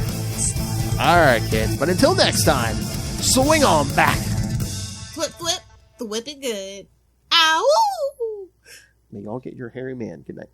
All right, kids. But until next time, swing on back. Flip, flip. The whip it good. Ow! May y'all get your hairy man. Good night.